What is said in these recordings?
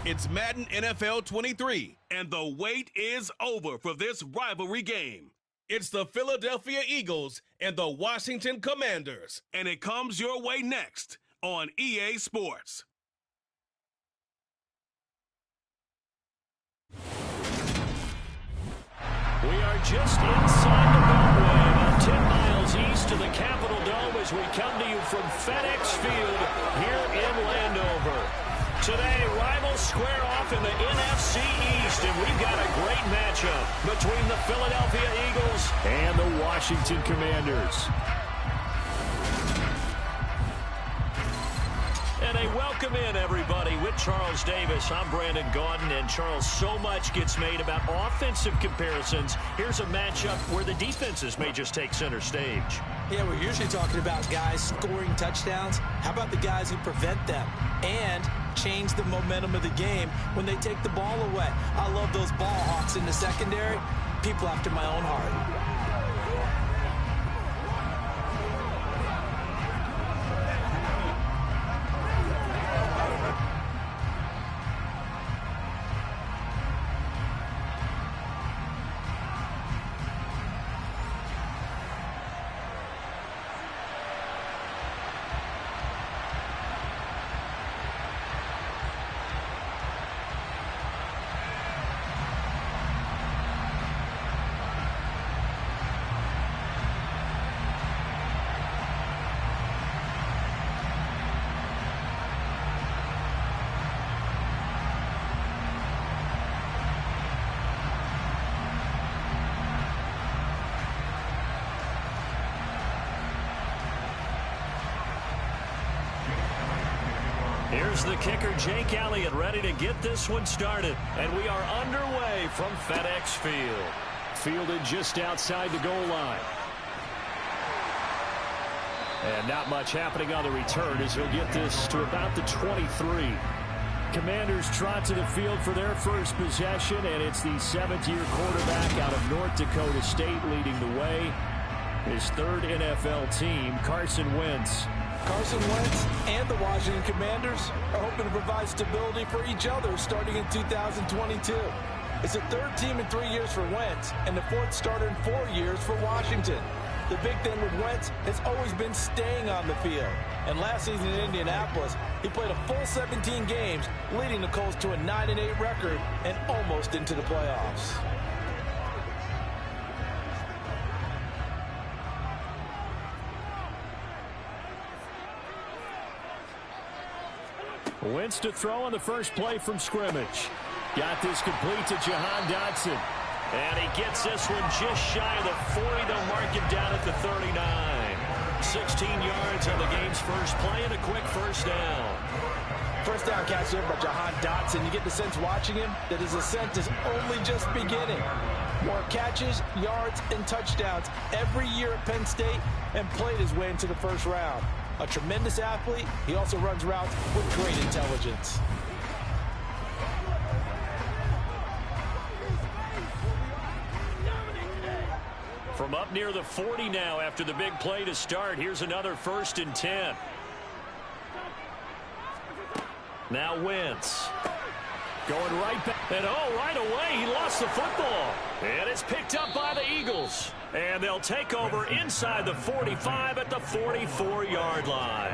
It's Madden NFL 23, and the wait is over for this rivalry game. It's the Philadelphia Eagles and the Washington Commanders, and it comes your way next on EA Sports. We are just inside the Beltway, about 10 miles east of the Capitol Dome as we come to you from FedEx Field here in Landover. Today, rivals square off in the NFC East, and we've got a great matchup between the Philadelphia Eagles and the Washington Commanders. And a welcome in, everybody, with Charles Davis. I'm Brandon Gaudin, and Charles, so much gets made about offensive comparisons. Here's a matchup where the defenses may just take center stage. Yeah, we're usually talking about guys scoring touchdowns. How about the guys who prevent them and change the momentum of the game when they take the ball away? I love those ball hawks in the secondary. People after my own heart. Here's the kicker, Jake Elliott, ready to get this one started. And we are underway from FedEx Field. Fielded just outside the goal line. And not much happening on the return as he'll get this to about the 23. Commanders trot to the field for their first possession, and it's the seventh-year quarterback out of North Dakota State leading the way. His third NFL team, Carson Wentz. Carson Wentz and the Washington Commanders are hoping to provide stability for each other starting in 2022. It's the third team in 3 years for Wentz and the fourth starter in 4 years for Washington. The big thing with Wentz has always been staying on the field. And last season in Indianapolis, he played a full 17 games, leading the Colts to a 9-8 record and almost into the playoffs. Wentz to throw on the first play from scrimmage. Got this complete to Jahan Dotson. And he gets this one just shy of the 40. They'll mark him down at the 39. 16 yards on the game's first play and a quick first down. First down catch there by Jahan Dotson. You get the sense watching him that his ascent is only just beginning. More catches, yards, and touchdowns every year at Penn State and played his way into the first round. A tremendous athlete, he also runs routes with great intelligence. From up near the 40 now after the big play to start. Here's another 1st and 10. Now Wentz. Going right back. And right away he lost the football. And it's picked up by the Eagles. And they'll take over inside the 45 at the 44-yard line.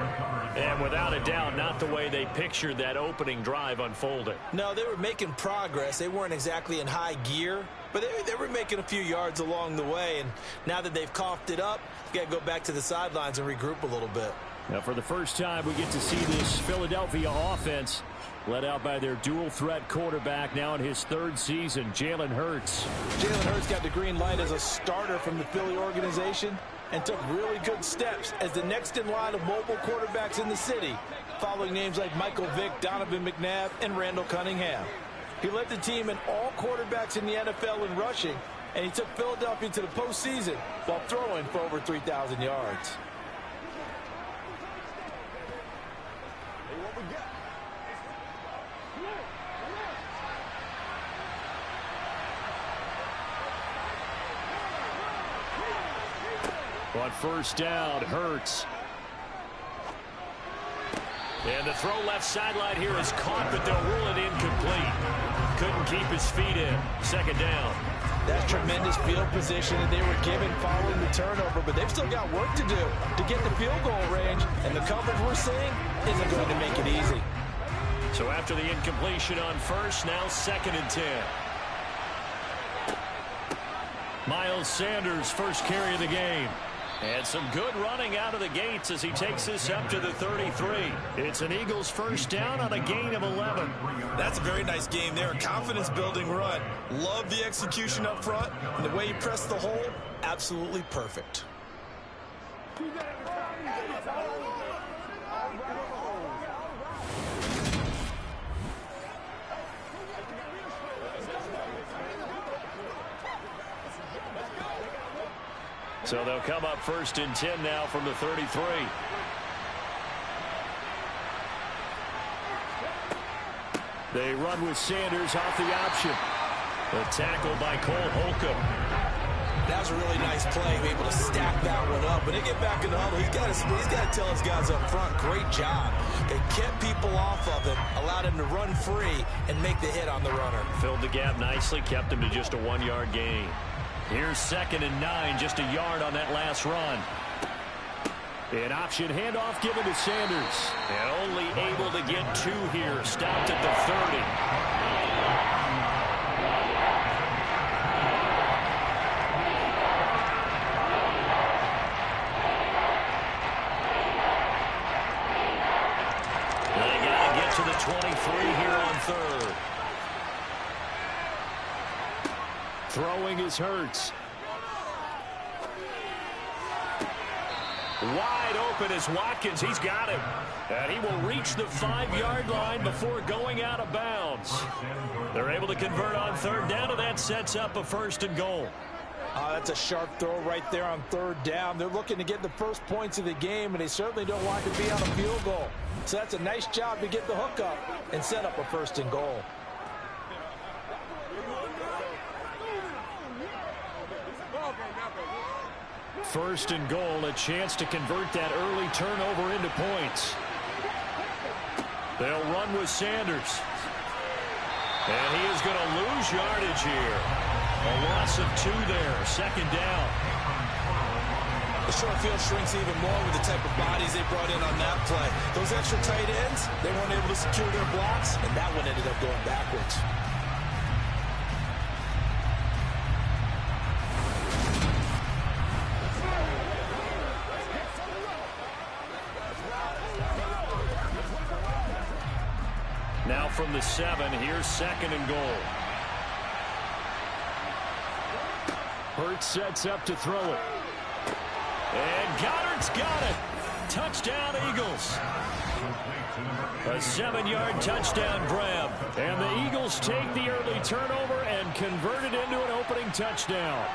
And without a doubt, not the way they pictured that opening drive unfolding. No, they were making progress. They weren't exactly in high gear, but they were making a few yards along the way. And now that they've coughed it up, you got to go back to the sidelines and regroup a little bit. Now, for the first time, we get to see this Philadelphia offense led out by their dual-threat quarterback now in his third season, Jalen Hurts. Jalen Hurts got the green light as a starter from the Philly organization and took really good steps as the next in line of mobile quarterbacks in the city, following names like Michael Vick, Donovan McNabb, and Randall Cunningham. He led the team in all quarterbacks in the NFL in rushing, and he took Philadelphia to the postseason while throwing for over 3,000 yards. On first down, Hurts. And the throw left sideline here is caught, but they'll rule it incomplete. Couldn't keep his feet in. Second down. That's tremendous field position that they were given following the turnover, but they've still got work to do to get the field goal range, and the coverage we're seeing isn't going to make it easy. So after the incompletion on first, now 2nd and 10. Miles Sanders, first carry of the game. And some good running out of the gates as he takes this up to the 33. It's an Eagles first down on a gain of 11. That's a very nice game there. A confidence-building run. Love the execution up front. And the way you press the hole, absolutely perfect. So they'll come up 1st and 10 now from the 33. They run with Sanders off the option. The tackle by Cole Holcomb. That was a really nice play, able to stack that one up. When they get back in the huddle, he's got to tell his guys up front, great job. They kept people off of him, allowed him to run free, and make the hit on the runner. Filled the gap nicely, kept him to just a 1-yard gain. Here's 2nd and 9, just a yard on that last run. An option handoff given to Sanders. And only able to get 2 here. Stopped at the 30. They got to get to the 23 here on 3rd. Throwing is Hurts. Wide open is Watkins. He's got him. And he will reach the 5-yard line before going out of bounds. They're able to convert on 3rd down, and that sets up a 1st and goal. That's a sharp throw right there on 3rd down. They're looking to get the first points of the game, and they certainly don't want to be on a field goal. So that's a nice job to get the hook up and set up a 1st and goal. First and goal, a chance to convert that early turnover into points. They'll run with Sanders. And he is going to lose yardage here. A loss of 2 there, 2nd down. The short field shrinks even more with the type of bodies they brought in on that play. Those extra tight ends, they weren't able to secure their blocks, and that one ended up going backwards. Now from the 7, here's 2nd and goal. Hurts sets up to throw it. And Goddard's got it. Touchdown, Eagles. A 7-yard touchdown grab. And the Eagles take the early turnover and convert it into an opening touchdown.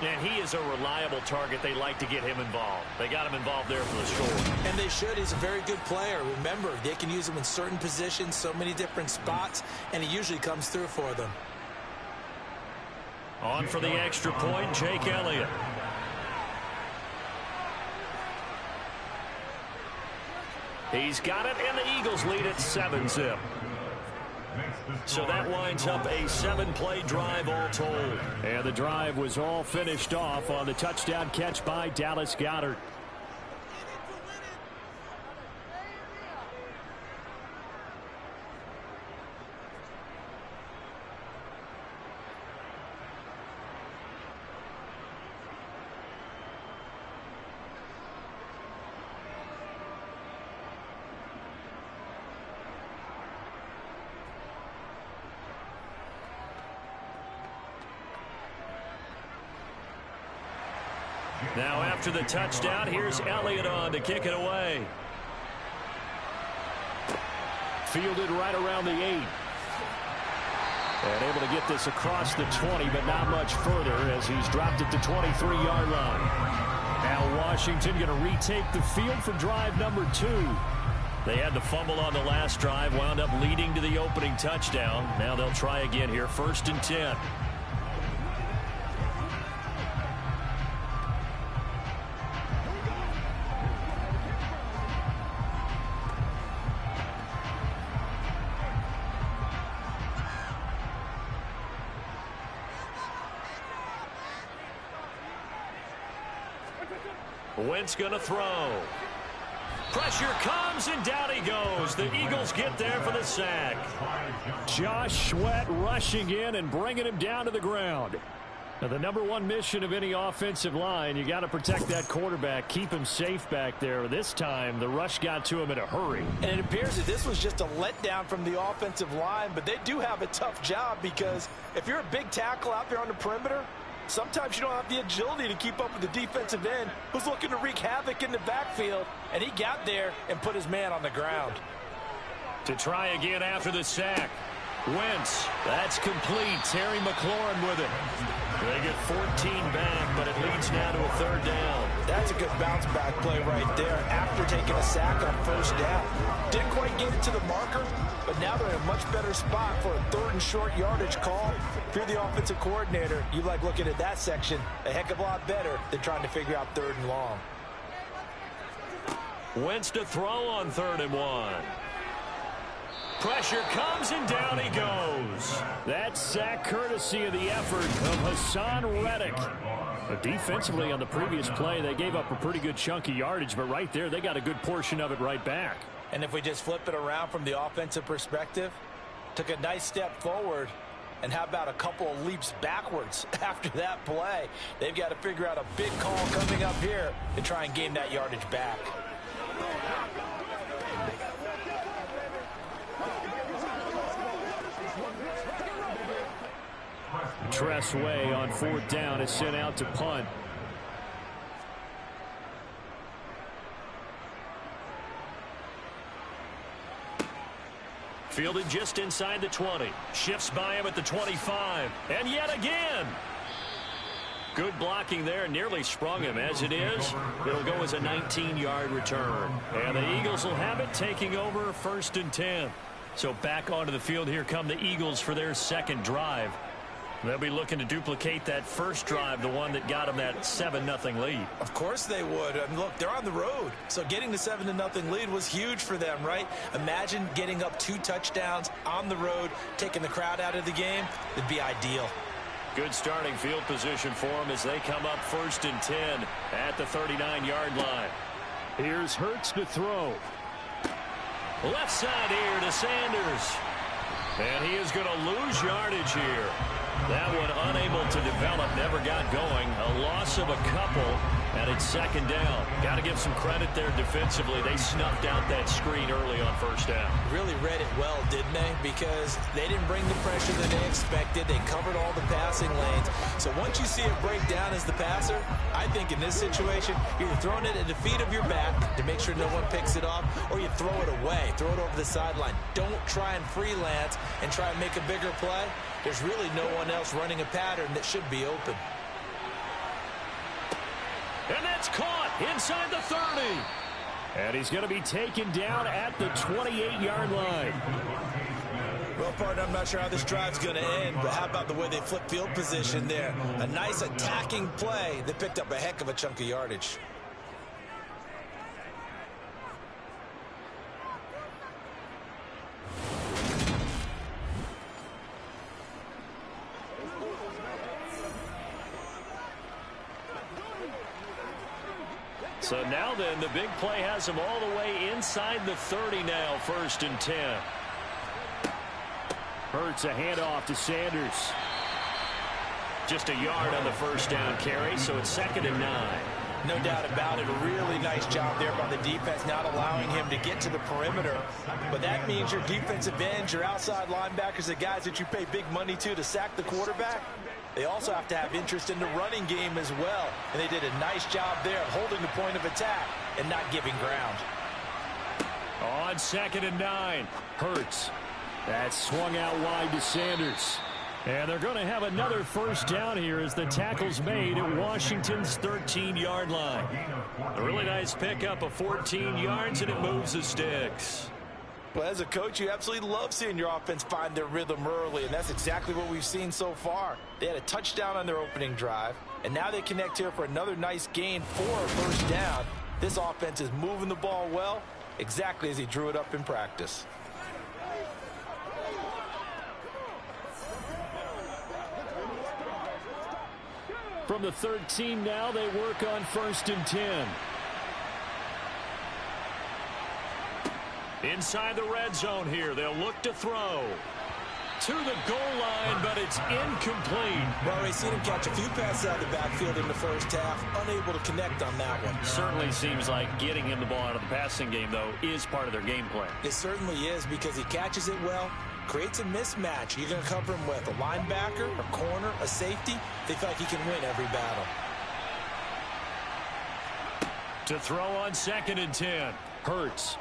And he is a reliable target. They like to get him involved. They got him involved there for the score. And they should. He's a very good player. Remember, they can use him in certain positions, so many different spots, and he usually comes through for them. On for the extra point, Jake Elliott. He's got it, and the Eagles lead at 7-zip. So that winds up a 7-play drive all told. And the drive was all finished off on the touchdown catch by Dallas Goedert. Now after the touchdown, here's Elliott on to kick it away. Fielded right around the 8. And able to get this across the 20, but not much further as he's dropped at the 23-yard line. Now Washington going to retake the field for drive number 2. They had the fumble on the last drive, wound up leading to the opening touchdown. Now they'll try again here, 1st and 10. Wentz going to throw. Pressure comes, and down he goes. The Eagles get there for the sack. Josh Sweat rushing in and bringing him down to the ground. Now, the number one mission of any offensive line, you got to protect that quarterback, keep him safe back there. This time, the rush got to him in a hurry. And it appears that this was just a letdown from the offensive line, but they do have a tough job because if you're a big tackle out there on the perimeter, sometimes you don't have the agility to keep up with the defensive end who's looking to wreak havoc in the backfield, and he got there and put his man on the ground. To try again after the sack. Wentz, that's complete. Terry McLaurin with it. They get 14 back, but it leads now to a third down. That's a good bounce-back play right there after taking a sack on first down. Didn't quite get it to the marker, but now they're in a much better spot for a third and short yardage call. If you're the offensive coordinator, you like looking at that section a heck of a lot better than trying to figure out third and long. Wentz to throw on 3rd and 1. Pressure comes, and down he goes. That sack courtesy of the effort of Hassan Reddick. But defensively on the previous play, they gave up a pretty good chunk of yardage, but right there, they got a good portion of it right back. And if we just flip it around from the offensive perspective, took a nice step forward, and how about a couple of leaps backwards after that play? They've got to figure out a big call coming up here to try and gain that yardage back. Tressway on 4th down is sent out to punt. Fielded just inside the 20. Shifts by him at the 25. And yet again. Good blocking there. Nearly sprung him. As it is, it'll go as a 19-yard return. And the Eagles will have it, taking over 1st and 10. So back onto the field, here come the Eagles for their second drive. They'll be looking to duplicate that first drive, the one that got them that 7-0 lead. Of course they would. I mean, look, they're on the road. So getting the 7-0 lead was huge for them, right? Imagine getting up 2 touchdowns on the road, taking the crowd out of the game. It'd be ideal. Good starting field position for them as they come up 1st and 10 at the 39-yard line. Here's Hurts to throw. Left side here to Sanders. And he is going to lose yardage here. That one unable to develop, never got going. A loss of a couple, and it's 2nd down. Got to give some credit there defensively. They snuffed out that screen early on 1st down. Really read it well, didn't they? Because they didn't bring the pressure that they expected. They covered all the passing lanes. So once you see it break down as the passer, I think in this situation, you're throwing it at the feet of your back to make sure no one picks it off, or you throw it away, throw it over the sideline. Don't try and freelance and try and make a bigger play. There's really no one else running a pattern that should be open. And that's caught inside the 30. And he's going to be taken down at the 28-yard line. Well, partner, I'm not sure how this drive's going to end, but how about the way they flip field position there? A nice attacking play that picked up a heck of a chunk of yardage. So now then, the big play has him all the way inside the 30 now, 1st and 10. Hurts a handoff to Sanders. Just a yard on the 1st down carry, so it's 2nd and 9. No doubt about it. A really nice job there by the defense, not allowing him to get to the perimeter. But that means your defensive ends, your outside linebackers, the guys that you pay big money to sack the quarterback, they also have to have interest in the running game as well. And they did a nice job there holding the point of attack and not giving ground. On 2nd and 9, Hurts. That swung out wide to Sanders. And they're going to have another 1st down here as the tackle's made at Washington's 13-yard line. A really nice pickup of 14 yards, and it moves the sticks. Well, as a coach, you absolutely love seeing your offense find their rhythm early, and that's exactly what we've seen so far. They had a touchdown on their opening drive, and now they connect here for another nice gain for a 1st down. This offense is moving the ball well, exactly as he drew it up in practice. From the 13 now, they work on 1st and 10. Inside the red zone here, they'll look to throw. To the goal line, but it's incomplete. Well, we've seen him catch a few passes out of the backfield in the first half, unable to connect on that one. Certainly seems like getting him the ball out of the passing game, though, is part of their game plan. It certainly is, because he catches it well, creates a mismatch. You're going to cover him with a linebacker, a corner, a safety. They feel like he can win every battle. To throw on 2nd and 10. Hurts.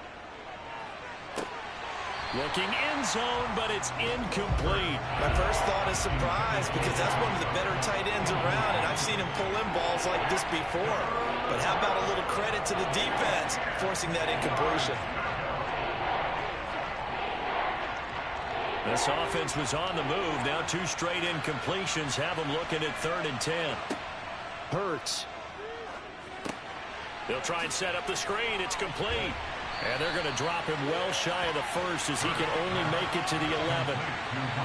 Looking end zone, but it's incomplete. My first thought is surprise, because that's one of the better tight ends around, and I've seen him pull in balls like this before. But how about a little credit to the defense forcing that incompletion? This offense was on the move. Now 2 straight incompletions have them looking at 3rd and 10. Hurts. They'll try and set up the screen. It's complete. And they're going to drop him well shy of the first as he can only make it to the 11.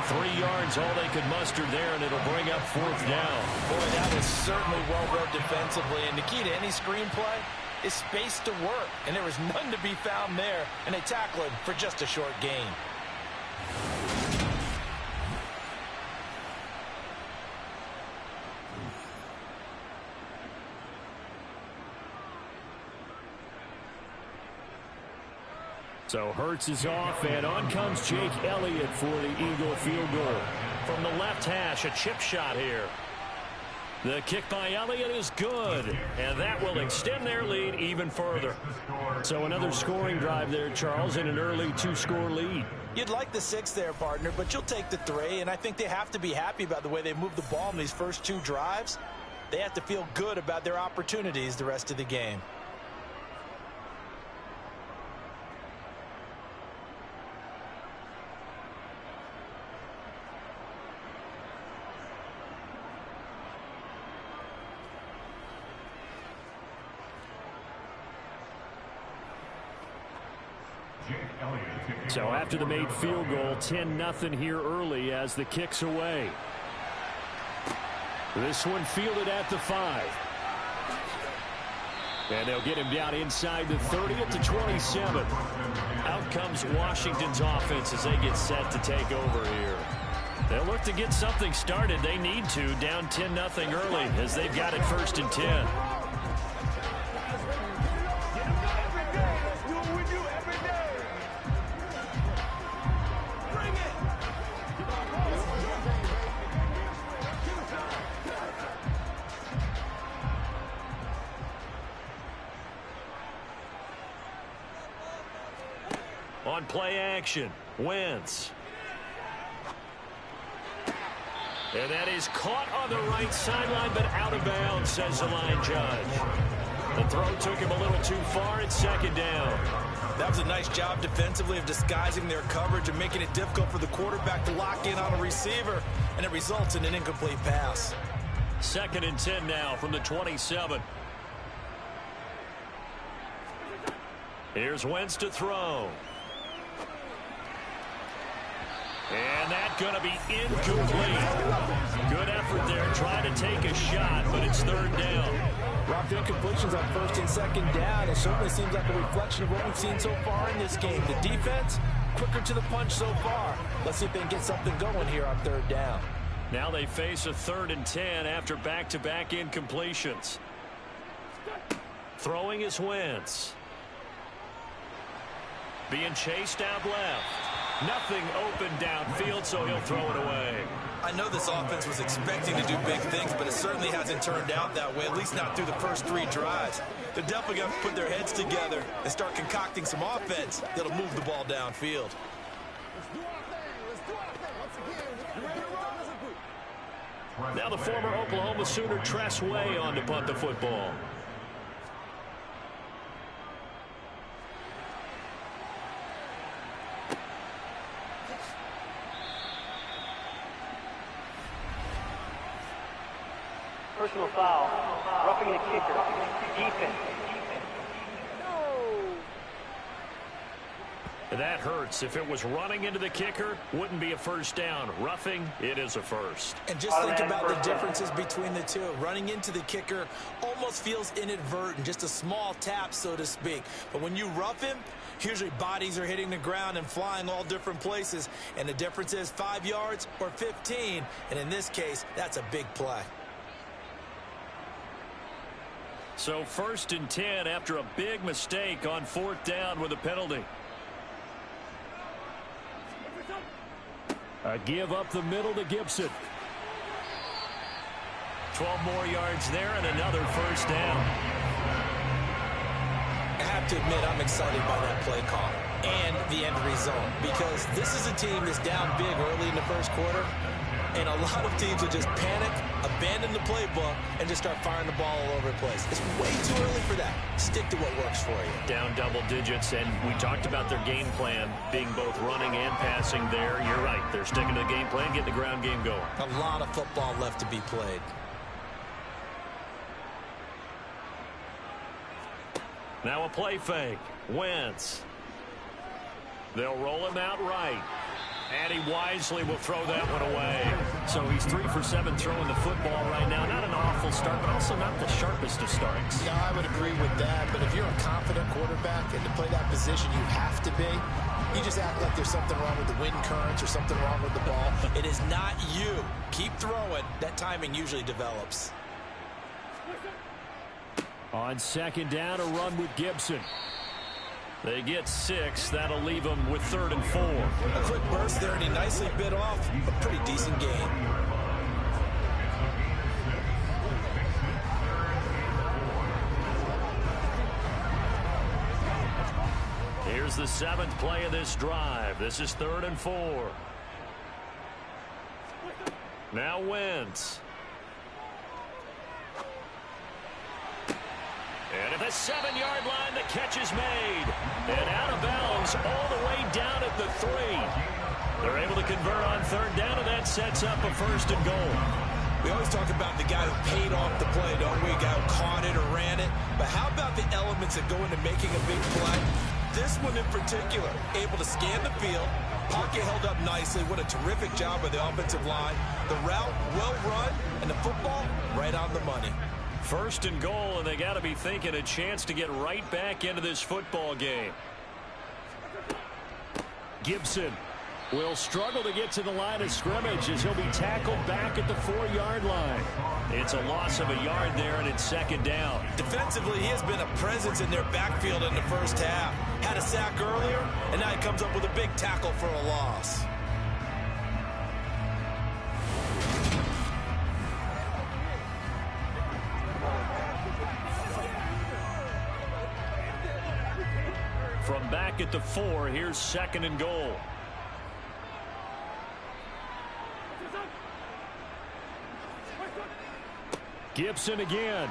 3 yards, all they could muster there, and it'll bring up 4th down. Boy, that was certainly well read defensively. And the key to any screenplay is space to work. And there was none to be found there. And they tackle him for just a short gain. So Hurts is off, and on comes Jake Elliott for the Eagle field goal. From the left hash, a chip shot here. The kick by Elliott is good, and that will extend their lead even further. So another scoring drive there, Charles, and an early 2-score lead. You'd like the 6 there, partner, but you'll take the 3, and I think they have to be happy about the way they moved the ball in these first 2 drives. They have to feel good about their opportunities the rest of the game. So after the made field goal, 10-0 here early as the kick's away. This one fielded at the 5. And they'll get him down inside the 30 at the 27. Out comes Washington's offense as they get set to take over here. They'll look to get something started. They need to, down 10-0 early as they've got it 1st and 10. On play action, Wentz. And that is caught on the right sideline, but out of bounds, says the line judge. The throw took him a little too far. It's 2nd down. That was a nice job defensively of disguising their coverage and making it difficult for the quarterback to lock in on a receiver, and it results in an incomplete pass. 2nd and 10 now from the 27. Here's Wentz to throw. And that's going to be incomplete. Good effort there, trying to take a shot, but it's 3rd down. Rough incompletions on 1st and 2nd down. It certainly seems like a reflection of what we've seen so far in this game. The defense, quicker to the punch so far. Let's see if they can get something going here on 3rd down. Now they face a 3rd and 10 after back-to-back incompletions. Throwing is Wentz. Being chased out left. Nothing open downfield, so he'll throw it away. I know this offense was expecting to do big things, but it certainly hasn't turned out that way, at least not through the first 3 drives. They're definitely going to put their heads together and start concocting some offense that'll move the ball downfield. Now the former Oklahoma Sooner Tress Way on to punt the football. Personal foul, roughing the kicker, defense. That hurts. If it was running into the kicker, wouldn't be a first down. Roughing, it is a first. And just think about the differences between the two. Running into the kicker almost feels inadvertent, just a small tap, so to speak. But when you rough him, usually bodies are hitting the ground and flying all different places. And the difference is 5 yards or 15. And in this case, that's a big play. So 1st and 10 after a big mistake on 4th down with a penalty. A give up the middle to Gibson. 12 more yards there and another first down. I have to admit I'm excited by that play call and the end result, because this is a team that's down big early in the first quarter, and a lot of teams will just panic, abandon the playbook, and just start firing the ball all over the place. It's way too early for that. Stick to what works for you. Down double digits, and we talked about their game plan being both running and passing there. You're right. They're sticking to the game plan, getting the ground game going. A lot of football left to be played. Now a play fake. Wentz. They'll roll him out right. And he wisely will throw that one away. So he's 3 for 7 throwing the football right now. Not an awful start, but also not the sharpest of starts. Yeah, I would agree with that. But if you're a confident quarterback and to play that position, you have to be. You just act like there's something wrong with the wind currents or something wrong with the ball. It is not you. Keep throwing. That timing usually develops. On 2nd down, a run with Gibson. They get 6. That'll leave them with 3rd and 4. A quick burst there, and he nicely bit off a pretty decent gain. Here's the 7th play of this drive. This is 3rd and 4. Now Wentz. And at the 7-yard line, the catch is made. And out of bounds all the way down at the 3. They're able to convert on 3rd down, and that sets up a 1st and goal. We always talk about the guy who paid off the play, don't we? A guy who caught it or ran it. But how about the elements that go into making a big play? This one in particular, able to scan the field, pocket held up nicely. What a terrific job by the offensive line. The route, well run, and the football, right on the money. 1st and goal, and they got to be thinking a chance to get right back into this football game. Gibson will struggle to get to the line of scrimmage as he'll be tackled back at the 4-yard line. It's a loss of a yard there, and it's 2nd down. Defensively, he has been a presence in their backfield in the first half. Had a sack earlier, and now he comes up with a big tackle for a loss. From back at the 4, here's 2nd and goal. Gibson again.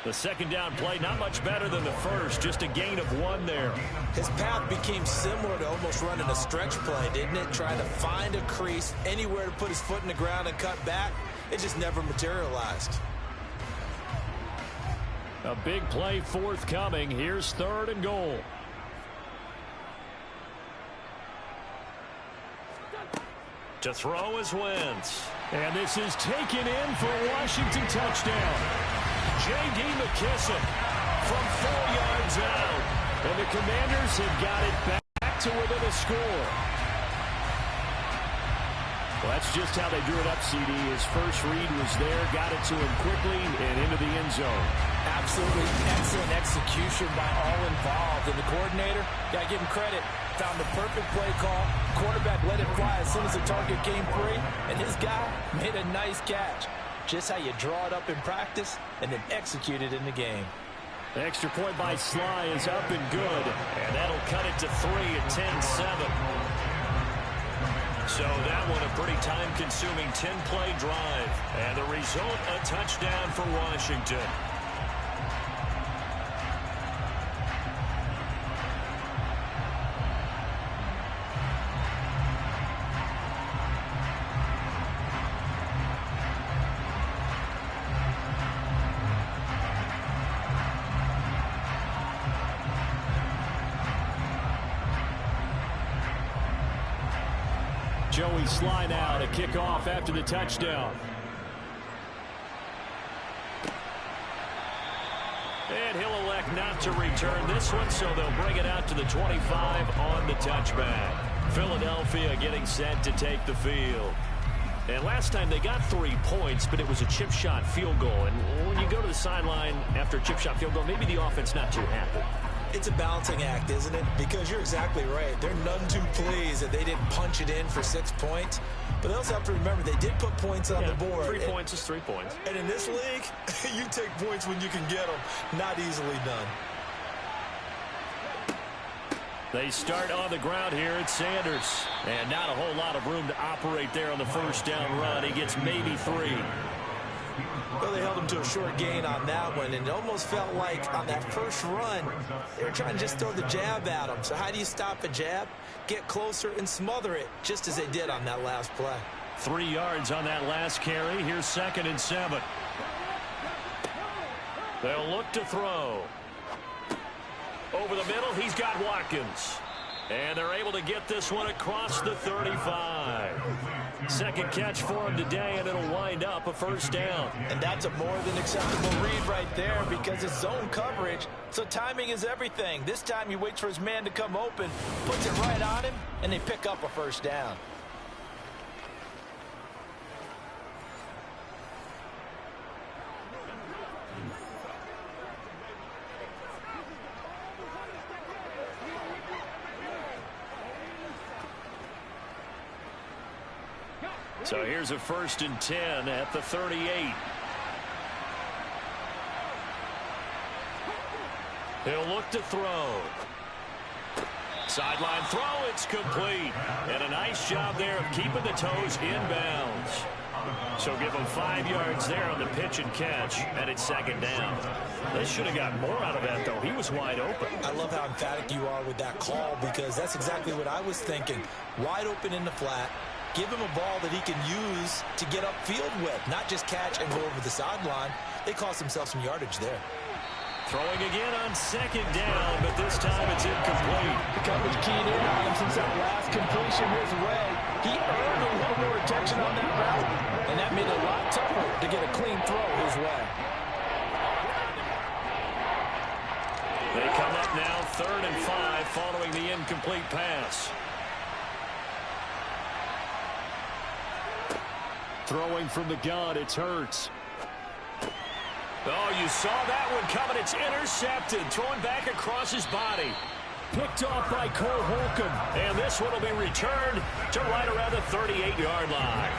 The 2nd down play, not much better than the first, just a gain of 1 there. His path became similar to almost running a stretch play, didn't it? Trying to find a crease, anywhere to put his foot in the ground and cut back. It just never materialized. A big play forthcoming. Here's 3rd and goal. To throw is Wentz. And this is taken in for a Washington touchdown. J.D. McKissick from 4 yards out. And the Commanders have got it back to within a score. Well, that's just how they drew it up, CD. His first read was there, got it to him quickly, and into the end zone. Absolutely excellent execution by all involved. And the coordinator, got to give him credit, found the perfect play call. Quarterback let it fly as soon as the target came free, and his guy made a nice catch. Just how you draw it up in practice and then execute it in the game. The extra point by Sly is up and good, and that'll cut it to 3 at 10-7. So that one a pretty time-consuming 10-play drive. And the result, a touchdown for Washington. Joey Sly now to kick off after the touchdown. And he'll elect not to return this one, so they'll bring it out to the 25 on the touchback. Philadelphia getting set to take the field. And last time they got 3 points, but it was a chip shot field goal. And when you go to the sideline after a chip shot field goal, maybe the offense not too happy. It's a balancing act, isn't it? Because you're exactly right. They're none too pleased that they didn't punch it in for 6 points. But they also have to remember they did put points on the board. 3 points is 3 points. And in this league, you take points when you can get them. Not easily done. They start on the ground here at Sanders. And not a whole lot of room to operate there on the first down run. He gets maybe 3. Well, they held him to a short gain on that one, and it almost felt like on that first run, they were trying to just throw the jab at him. So how do you stop a jab? Get closer and smother it, just as they did on that last play. 3 yards on that last carry. Here's 2nd and 7. They'll look to throw. Over the middle, he's got Watkins. And they're able to get this one across the 35. Second catch for him today, and it'll wind up a first down. And that's a more than acceptable read right there because it's zone coverage, so timing is everything. This time he waits for his man to come open, puts it right on him, and they pick up a first down. So here's a 1st and 10 at the 38. He'll look to throw. Sideline throw, it's complete. And a nice job there of keeping the toes inbounds. So give him 5 yards there on the pitch and catch, and it's 2nd down. They should have got more out of that, though. He was wide open. I love how emphatic you are with that call because that's exactly what I was thinking. Wide open in the flat. Give him a ball that he can use to get upfield with, not just catch and go over the sideline. They cost themselves some yardage there. Throwing again on 2nd down, but this time it's incomplete. The coverage keyed in on him since that last completion his way. He earned a little more attention on that route, and that made it a lot tougher to get a clean throw his way. They come up now 3rd and 5 following the incomplete pass. Throwing from the gun, it's Hurts. Oh, you saw that one coming. It's intercepted. Thrown back across his body. Picked off by Cole Holcomb. And this one will be returned to right around the 38-yard line.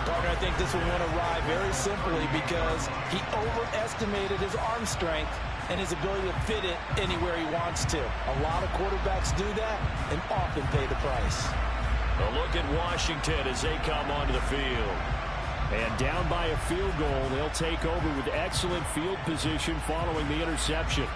Partner, I think this one went awry very simply because he overestimated his arm strength and his ability to fit it anywhere he wants to. A lot of quarterbacks do that and often pay the price. A look at Washington as they come onto the field. And down by a field goal, they'll take over with excellent field position following the interception.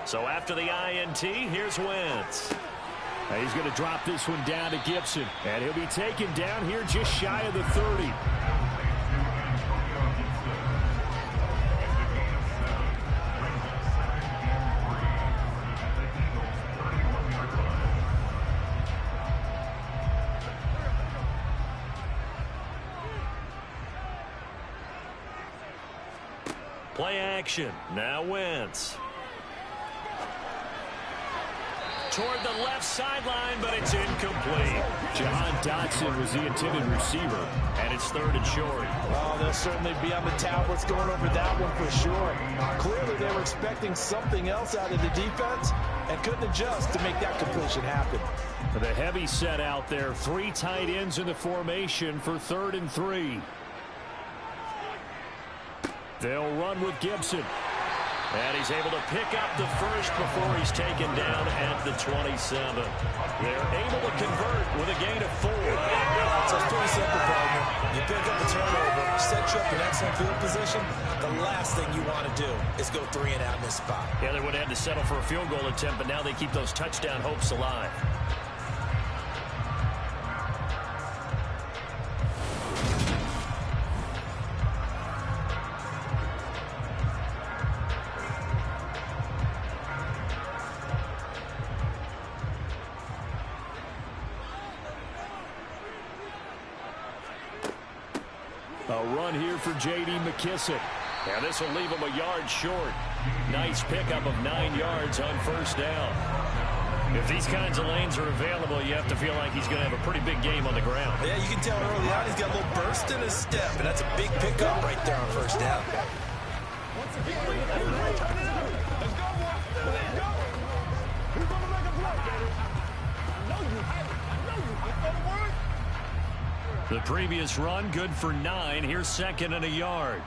So after the INT, here's Wentz. He's going to drop this one down to Gibson. And he'll be taken down here just shy of the 30. Play action. Now Wentz. Toward the left sideline, but it's incomplete. Jahan Dotson was the intended receiver, and it's 3rd and short. Oh, they'll certainly be on the tablets going over that one for sure. Clearly, they were expecting something else out of the defense and couldn't adjust to make that completion happen. The heavy set out there, 3 tight ends in the formation for 3rd and 3. They'll run with Gibson. And he's able to pick up the first before he's taken down at the 27. They're able to convert with a gain of 4. So it's pretty simple, partner. You pick up a turnover, set you up in excellent field position. The last thing you want to do is go 3 and out in this spot. Yeah, they would have had to settle for a field goal attempt, but now they keep those touchdown hopes alive. A run here for J.D. McKissick. Now this will leave him a yard short. Nice pickup of 9 yards on first down. If these kinds of lanes are available, you have to feel like he's going to have a pretty big game on the ground. Yeah, you can tell early on he's got a little burst in his step, and that's a big pickup right there on first down. The previous run, good for 9. Here's 2nd and a yard.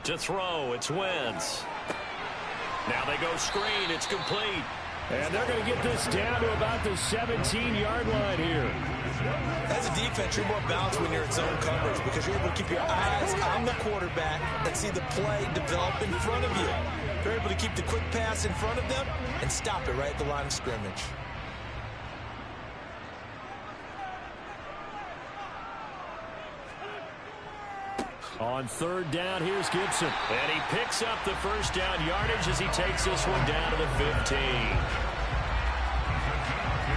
To throw, it's Wentz. Now they go screen, it's complete. And they're going to get this down to about the 17-yard line here. As a defense, you're more balanced when you're in zone coverage because you're able to keep your eyes on the quarterback and see the play develop in front of you. You're able to keep the quick pass in front of them and stop it right at the line of scrimmage. On 3rd down, here's Gibson. And he picks up the first down yardage as he takes this one down to the 15.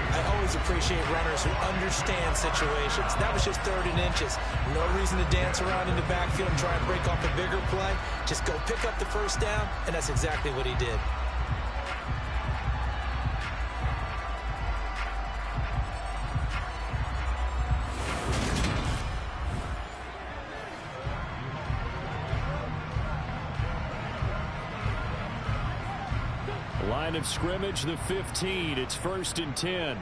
I always appreciate runners who understand situations. That was just 3rd and inches. No reason to dance around in the backfield and try and break off a bigger play. Just go pick up the first down, and that's exactly what he did. Line of scrimmage, the 15. It's 1st and 10.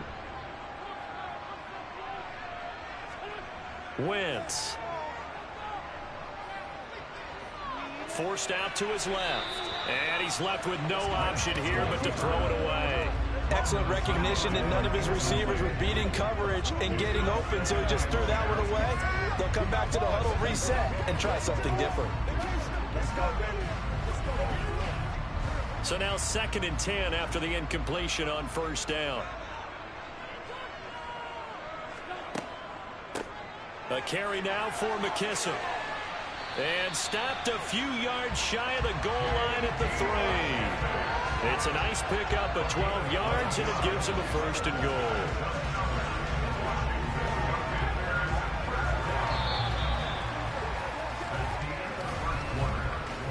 Wentz. Forced out to his left. And he's left with no option here but to throw it away. Excellent recognition that none of his receivers were beating coverage and getting open, so he just threw that one away. They'll come back to the huddle, reset, and try something different. So now 2nd and 10 after the incompletion on first down. A carry now for McKissick. And stopped a few yards shy of the goal line at the 3. It's a nice pickup of 12 yards, and it gives him a 1st and goal.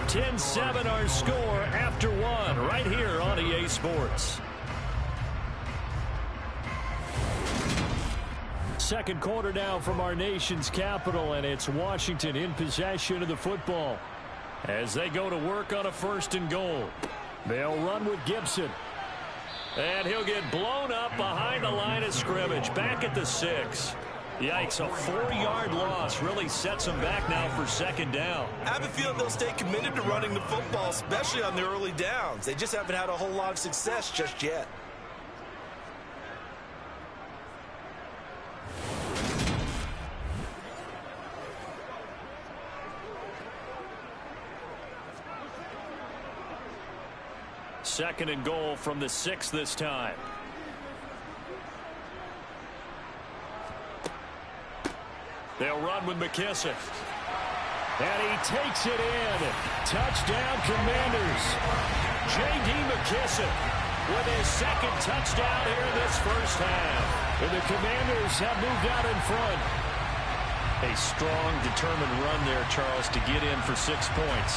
10-7 our score after 1 right here on EA Sports. Second quarter now from our nation's capital, and it's Washington in possession of the football. As they go to work on a 1st and goal. They'll run with Gibson. And he'll get blown up behind the line of scrimmage, back at the 6. Yikes, a 4-yard loss really sets them back now for 2nd down. I have a feeling they'll stay committed to running the football, especially on the early downs. They just haven't had a whole lot of success just yet. Second and goal from the 6 this time. They'll run with McKissick. And he takes it in. Touchdown, Commanders. J.D. McKissick with his 2nd touchdown here in this first half. And the Commanders have moved out in front. A strong, determined run there, Charles, to get in for 6 points.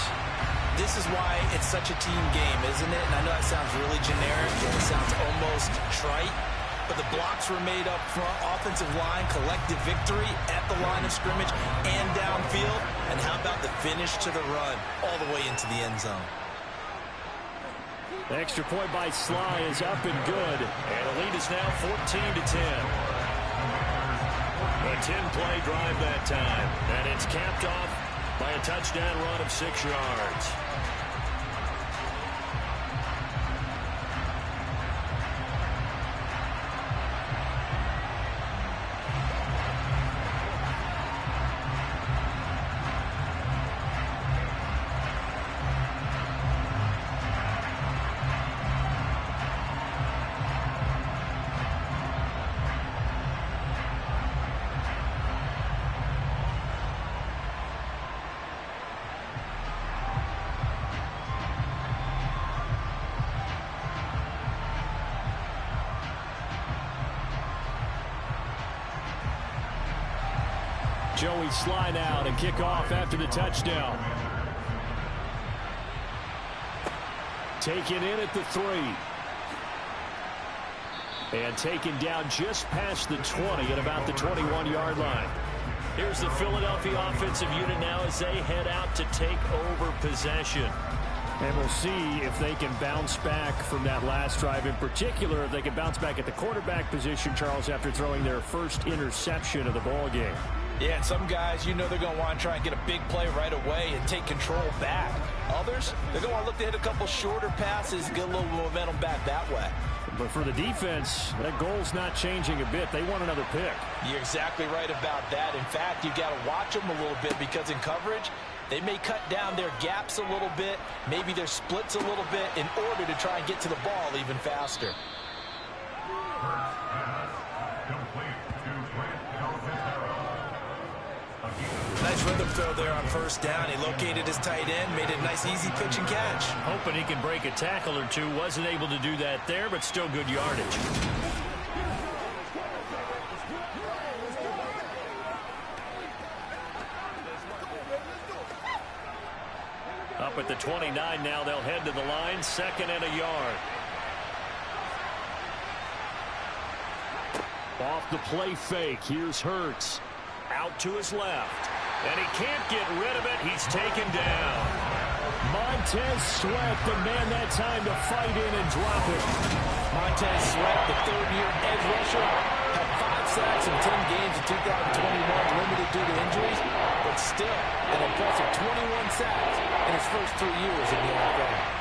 This is why it's such a team game, isn't it? And I know that sounds really generic and it sounds almost trite. But the blocks were made up front, offensive line, collective victory at the line of scrimmage and downfield. And how about the finish to the run all the way into the end zone? The extra point by Sly is up and good. And the lead is now 14-10. A 10-play drive that time. And it's capped off by a touchdown run of 6 yards. Joey slide out and kick off after the touchdown. Taken in at the 3. And taken down just past the 20 at about the 21-yard line. Here's the Philadelphia offensive unit now as they head out to take over possession. And we'll see if they can bounce back from that last drive. In particular, if they can bounce back at the quarterback position, Charles, after throwing their first interception of the ball game. Yeah, and some guys, you know they're going to want to try and get a big play right away and take control back. Others, they're going to want to look to hit a couple shorter passes, get a little momentum back that way. But for the defense, that goal's not changing a bit. They want another pick. You're exactly right about that. In fact, you've got to watch them a little bit because in coverage, they may cut down their gaps a little bit, maybe their splits a little bit in order to try and get to the ball even faster. Nice rhythm throw there on first down. He located his tight end, made it a nice easy pitch and catch. Hoping he can break a tackle or two. Wasn't able to do that there, but still good yardage. Up at the 29 now, they'll head to the line, 2nd and a yard. Off the play fake, here's Hurts. Out to his left. And he can't get rid of it. He's taken down. Montez Sweat, the man that time to fight in and drop it. Montez Sweat, the third-year edge rusher, had 5 sacks in 10 games in 2021, limited due to injuries, but still an impressive 21 sacks in his first 3 years in the NFL.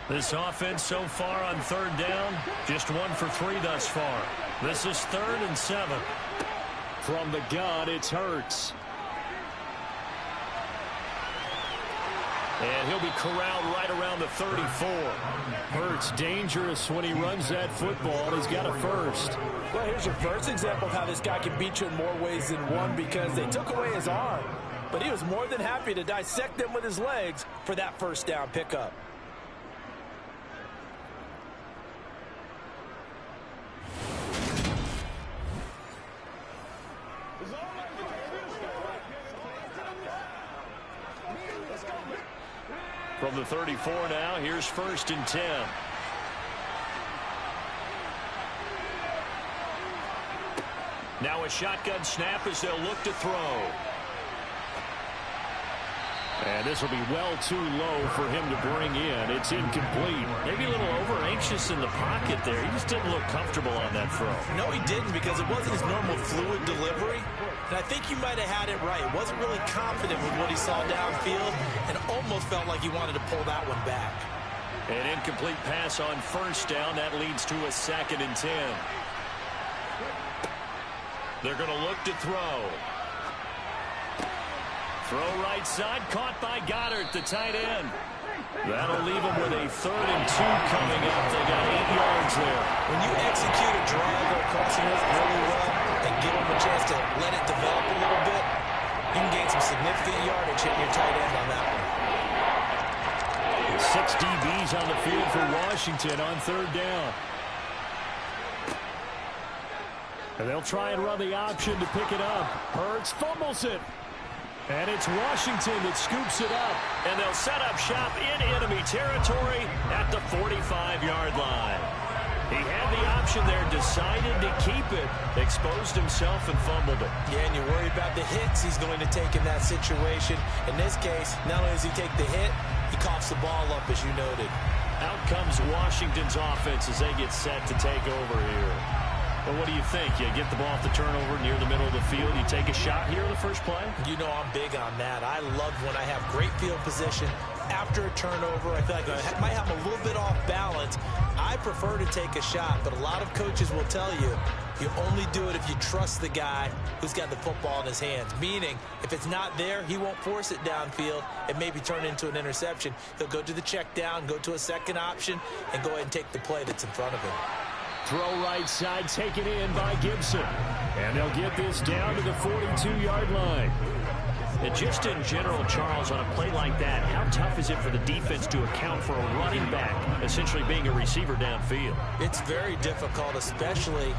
This offense so far on 3rd down, just 1 for 3 thus far. This is 3rd and 7. From the gun, it's Hurts. And he'll be corralled right around the 34. Hurts dangerous when he runs that football. He's got a first. Well, here's your first example of how this guy can beat you in more ways than one because they took away his arm. But he was more than happy to dissect them with his legs for that first down pickup. From the 34 now, here's 1st and 10. Now a shotgun snap as they'll look to throw. And this will be well too low for him to bring in. It's incomplete. Maybe a little over-anxious in the pocket there. He just didn't look comfortable on that throw. No, he didn't because it wasn't his normal fluid delivery. And I think you might have had it right. Wasn't really confident with what he saw downfield and almost felt like he wanted to pull that one back. An incomplete pass on 1st down. That leads to a 2nd and 10. They're going to look to throw. Throw right side, caught by Goddard, the tight end. That'll leave them with a 3rd and 2 coming up. They got 8 yards there. When you execute a drag or a crossing route really well and give them a chance to let it develop a little bit, you can gain some significant yardage hitting your tight end on that one. 6 DBs on the field for Washington on 3rd down. And they'll try and run the option to pick it up. Hurts fumbles it. And it's Washington that scoops it up. And they'll set up shop in enemy territory at the 45-yard line. He had the option there, decided to keep it, exposed himself and fumbled it. Yeah, and you worry about the hits he's going to take in that situation. In this case, not only does he take the hit, he coughs the ball up, as you noted. Out comes Washington's offense as they get set to take over here. Well, what do you think? You get the ball off the turnover near the middle of the field. You take a shot here in the first play? You know I'm big on that. I love when I have great field position after a turnover. I feel like I might have a little bit off balance. I prefer to take a shot, but a lot of coaches will tell you you only do it if you trust the guy who's got the football in his hands. Meaning, if it's not there, he won't force it downfield and maybe turn into an interception. He'll go to the check down, go to a second option, and go ahead and take the play that's in front of him. Throw right side, taken in by Gibson. And they'll get this down to the 42-yard line. And just in general, Charles, on a play like that, how tough is it for the defense to account for a running back essentially being a receiver downfield? It's very difficult, especially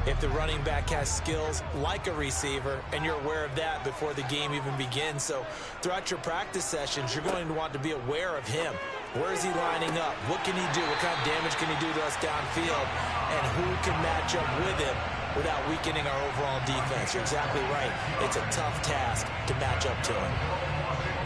if the running back has skills like a receiver, and you're aware of that before the game even begins. So throughout your practice sessions, you're going to want to be aware of him. Where is he lining up? What can he do? What kind of damage can he do to us downfield? And who can match up with him without weakening our overall defense? You're exactly right. It's a tough task to match up to him.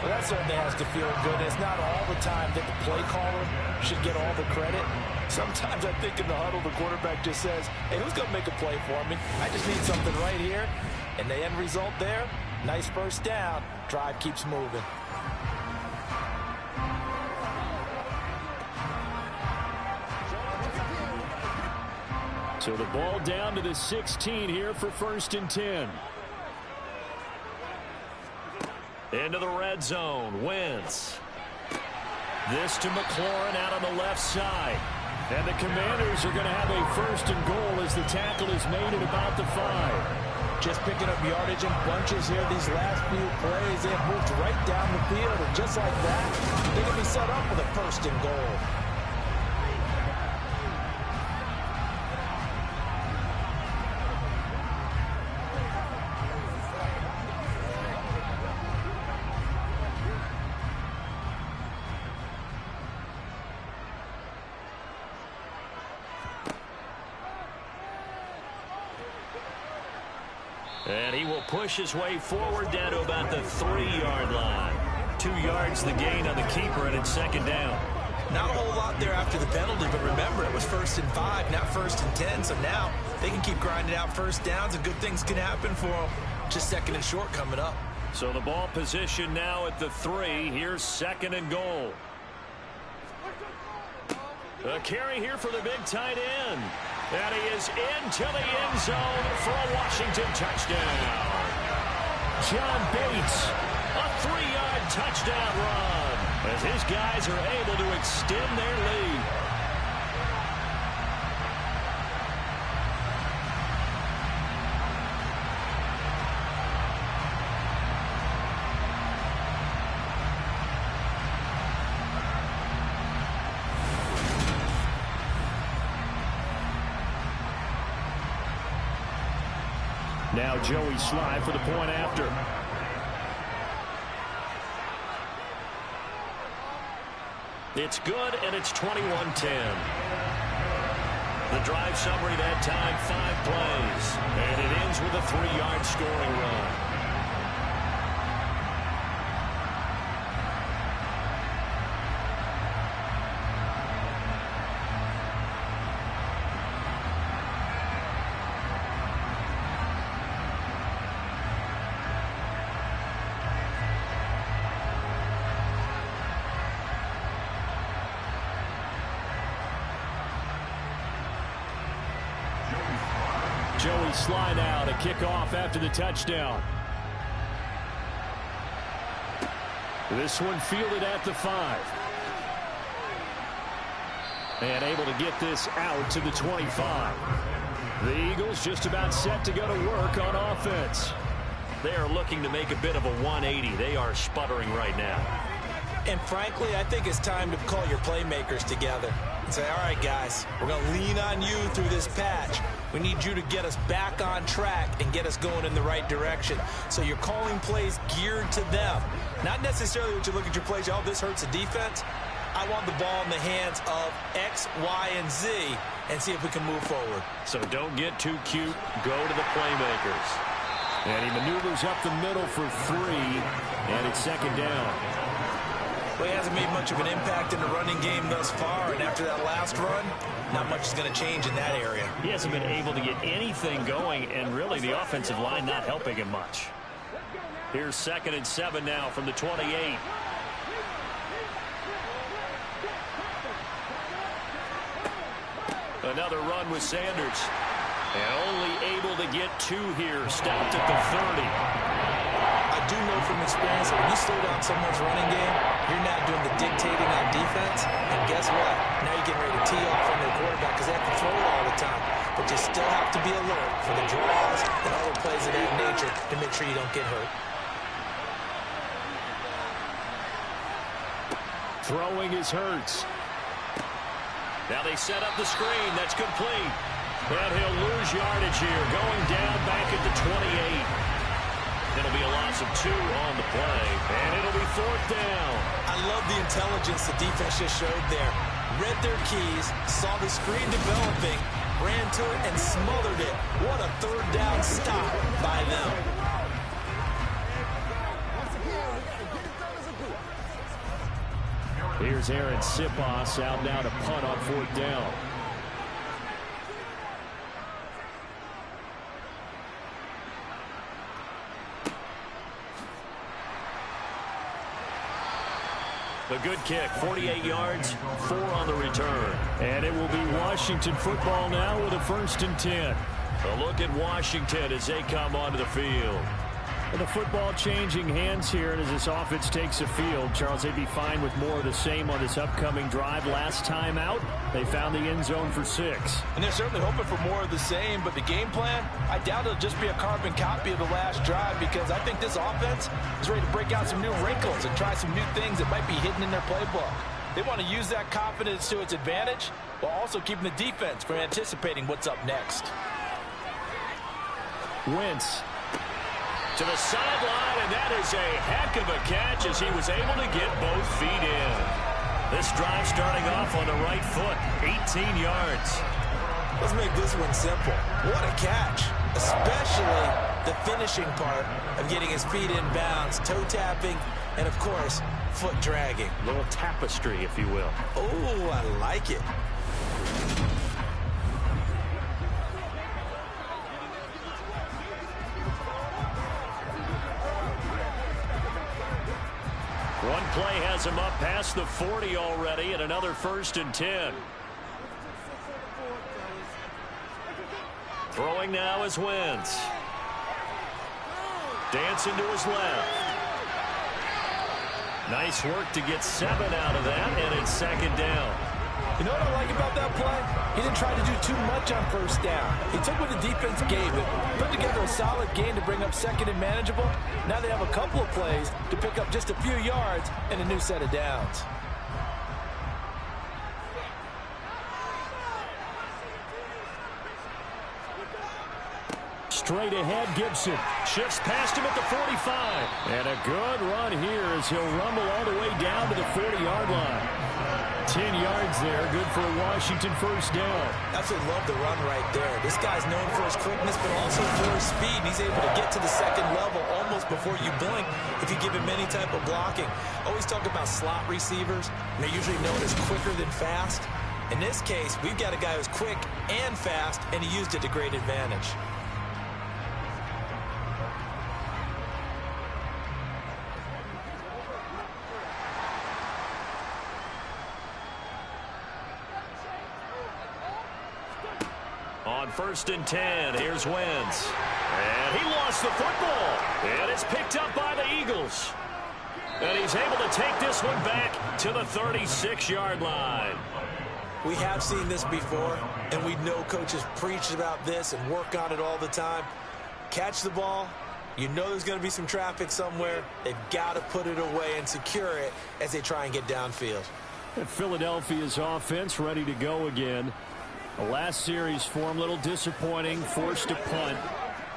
Well, that certainly has to feel good. It's not all the time that the play caller should get all the credit. Sometimes I think in the huddle, the quarterback just says, hey, who's going to make a play for me? I just need something right here. And the end result there, nice first down. Drive keeps moving. So the ball down to the 16 here for 1st and 10. Into the red zone. Wentz. This to McLaurin out on the left side. And the Commanders are going to have a 1st and goal as the tackle is made at about the 5. Just picking up yardage in bunches here these last few plays. They have moved right down the field, and just like that, they can be set up with a 1st and goal. And he will push his way forward down to about the 3-yard line. 2 yards the gain on the keeper, and it's 2nd down. Not a whole lot there after the penalty, but remember, it was 1st and 5, not 1st and 10. So now they can keep grinding out first downs, and good things can happen for them. Just 2nd and short coming up. So the ball position now at the 3. Here's 2nd and goal. A carry here for the big tight end. And he is into the end zone for a Washington touchdown. John Bates, a 3-yard touchdown run as his guys are able to extend their lead. Now Joey Sly for the point after. It's good, and it's 21-10. The drive summary that time, 5 plays. And it ends with a 3-yard scoring run. Joey Sly now to kick off after the touchdown. This one fielded at the 5. And able to get this out to the 25. The Eagles just about set to go to work on offense. They are looking to make a bit of a 180. They are sputtering right now. And frankly, I think it's time to call your playmakers together and say, all right, guys, we're going to lean on you through this patch. We need you to get us back on track and get us going in the right direction. So you're calling plays geared to them. Not necessarily what you look at your plays, oh, this hurts the defense. I want the ball in the hands of X, Y, and Z and see if we can move forward. So don't get too cute. Go to the playmakers. And he maneuvers up the middle for 3, and it's 2nd down. Well, he hasn't made much of an impact in the running game thus far, and after that last run, not much is going to change in that area. He hasn't been able to get anything going, and really the offensive line not helping him much. Here's 2nd and 7 now from the 28. Another run with Sanders. And only able to get 2 here. Stopped at the 30. I do know from experience that when you slow down someone's running game, you're now doing the dictating on defense. And guess what? Now you're getting ready to tee off on their quarterback because they have to throw it all the time. But you still have to be alert for the draws and other plays of that nature to make sure you don't get hurt. Throwing is Hurts. Now they set up the screen. That's complete. And he'll lose yardage here. Going down back at the 28. It'll be a loss of 2 on the play. And it'll be 4th down. I love the intelligence the defense just showed there. Read their keys, saw the screen developing, ran to it, and smothered it. What a 3rd down stop by them. Here's Aaron Sipos out now to punt on 4th down. A good kick, 48 yards, 4 on the return. And it will be Washington football now with a 1st and 10. A look at Washington as they come onto the field. And the football changing hands here, and as this offense takes the field, Charles, they'd be fine with more of the same on this upcoming drive. Last time out, they found the end zone for 6. And they're certainly hoping for more of the same, but the game plan, I doubt it'll just be a carbon copy of the last drive, because I think this offense is ready to break out some new wrinkles and try some new things that might be hidden in their playbook. They want to use that confidence to its advantage, while also keeping the defense from anticipating what's up next. Wentz. To the sideline, and that is a heck of a catch as he was able to get both feet in. This drive starting off on the right foot, 18 yards. Let's make this one simple. What a catch, especially the finishing part of getting his feet in bounds, toe tapping, and of course, foot dragging. A little tapestry, if you will. Oh, I like it. One play has him up past the 40 already, and another 1st and 10. Throwing now is Wentz. Dancing to his left. Nice work to get 7 out of that, and it's 2nd down. You know what I like about that play? He didn't try to do too much on 1st down. He took what the defense gave him, put together a solid gain to bring up 2nd and manageable. Now they have a couple of plays to pick up just a few yards and a new set of downs. Straight ahead, Gibson shifts past him at the 45. And a good run here as he'll rumble all the way down to the 40-yard line. 10 yards there, good for a Washington 1st down. Absolutely love the run right there. This guy's known for his quickness, but also for his speed. He's able to get to the 2nd level almost before you blink if you give him any type of blocking. Always talk about slot receivers, and they're usually known as quicker than fast. In this case, we've got a guy who's quick and fast, and he used it to great advantage. On 1st and 10, here's Wentz. And he lost the football. And it's picked up by the Eagles. And he's able to take this one back to the 36-yard line. We have seen this before, and we know coaches preach about this and work on it all the time. Catch the ball. You know there's going to be some traffic somewhere. They've got to put it away and secure it as they try and get downfield. And Philadelphia's offense ready to go again. The last series for them, a little disappointing, forced to punt.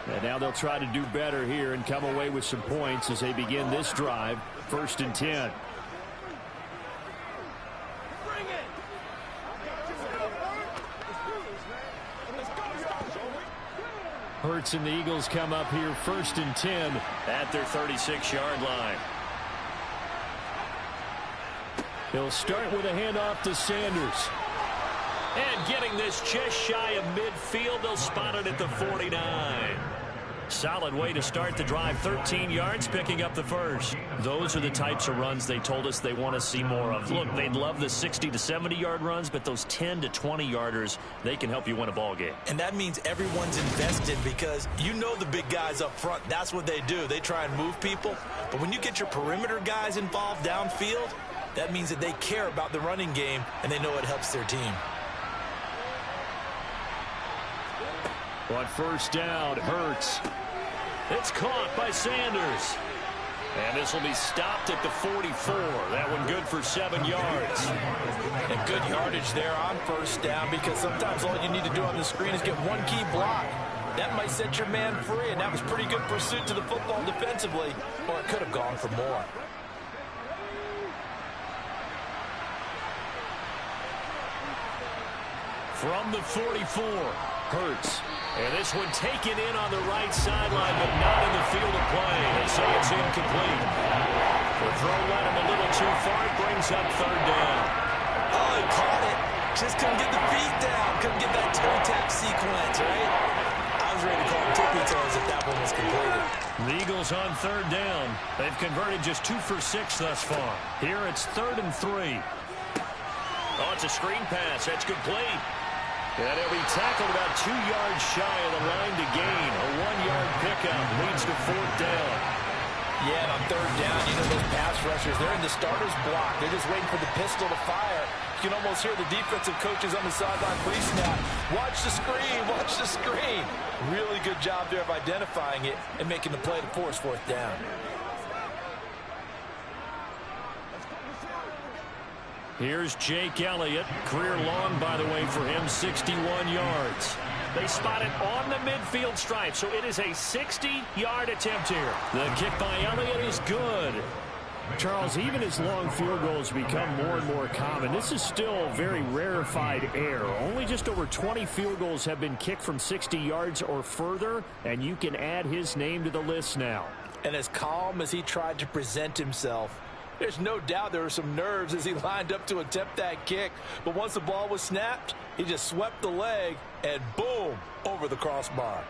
And now they'll try to do better here and come away with some points as they begin this drive, 1st and 10. Hurts and the Eagles come up here 1st and 10 at their 36-yard line. They'll start with a handoff to Sanders. And getting this just shy of midfield, they'll spot it at the 49. Solid way to start the drive, 13 yards, picking up the 1st. Those are the types of runs they told us they want to see more of. Look, they'd love the 60 to 70-yard runs, but those 10 to 20-yarders, they can help you win a ball game. And that means everyone's invested because you know the big guys up front, that's what they do. They try and move people. But when you get your perimeter guys involved downfield, that means that they care about the running game, and they know it helps their team. On first down, Hurts. It's caught by Sanders. And this will be stopped at the 44. That one good for 7 yards. And good yardage there on first down, because sometimes all you need to do on the screen is get one key block. That might set your man free, and that was pretty good pursuit to the football defensively, or it could have gone for more. From the 44, Hurts. And this one taken in on the right sideline, but not in the field of play. They say it's incomplete. The throw led him a little too far. It brings up third down. Oh, he caught it. Just couldn't get the feet down. Couldn't get that toe tap sequence, right? I was ready to call him tippy toes if that one was completed. The Eagles on third down. They've converted just 2 for 6 thus far. Here it's 3rd and 3. Oh, it's a screen pass. That's complete. And he'll be tackled about 2 yards shy of the line to gain. A 1-yard pickup leads to 4th down. Yeah, and on third down, you know those pass rushers, they're in the starter's block. They're just waiting for the pistol to fire. You can almost hear the defensive coaches on the sideline pre-snap. Watch the screen, watch the screen. Really good job there of identifying it and making the play to force 4th down. Here's Jake Elliott. Career long, by the way, for him, 61 yards. They spot it on the midfield stripe, so it is a 60-yard attempt here. The kick by Elliott is good. Charles, even as long field goals become more and more common, this is still very rarefied air. Only just over 20 field goals have been kicked from 60 yards or further, and you can add his name to the list now. And as calm as he tried to present himself, there's no doubt there were some nerves as he lined up to attempt that kick. But once the ball was snapped, he just swept the leg and boom, over the crossbar.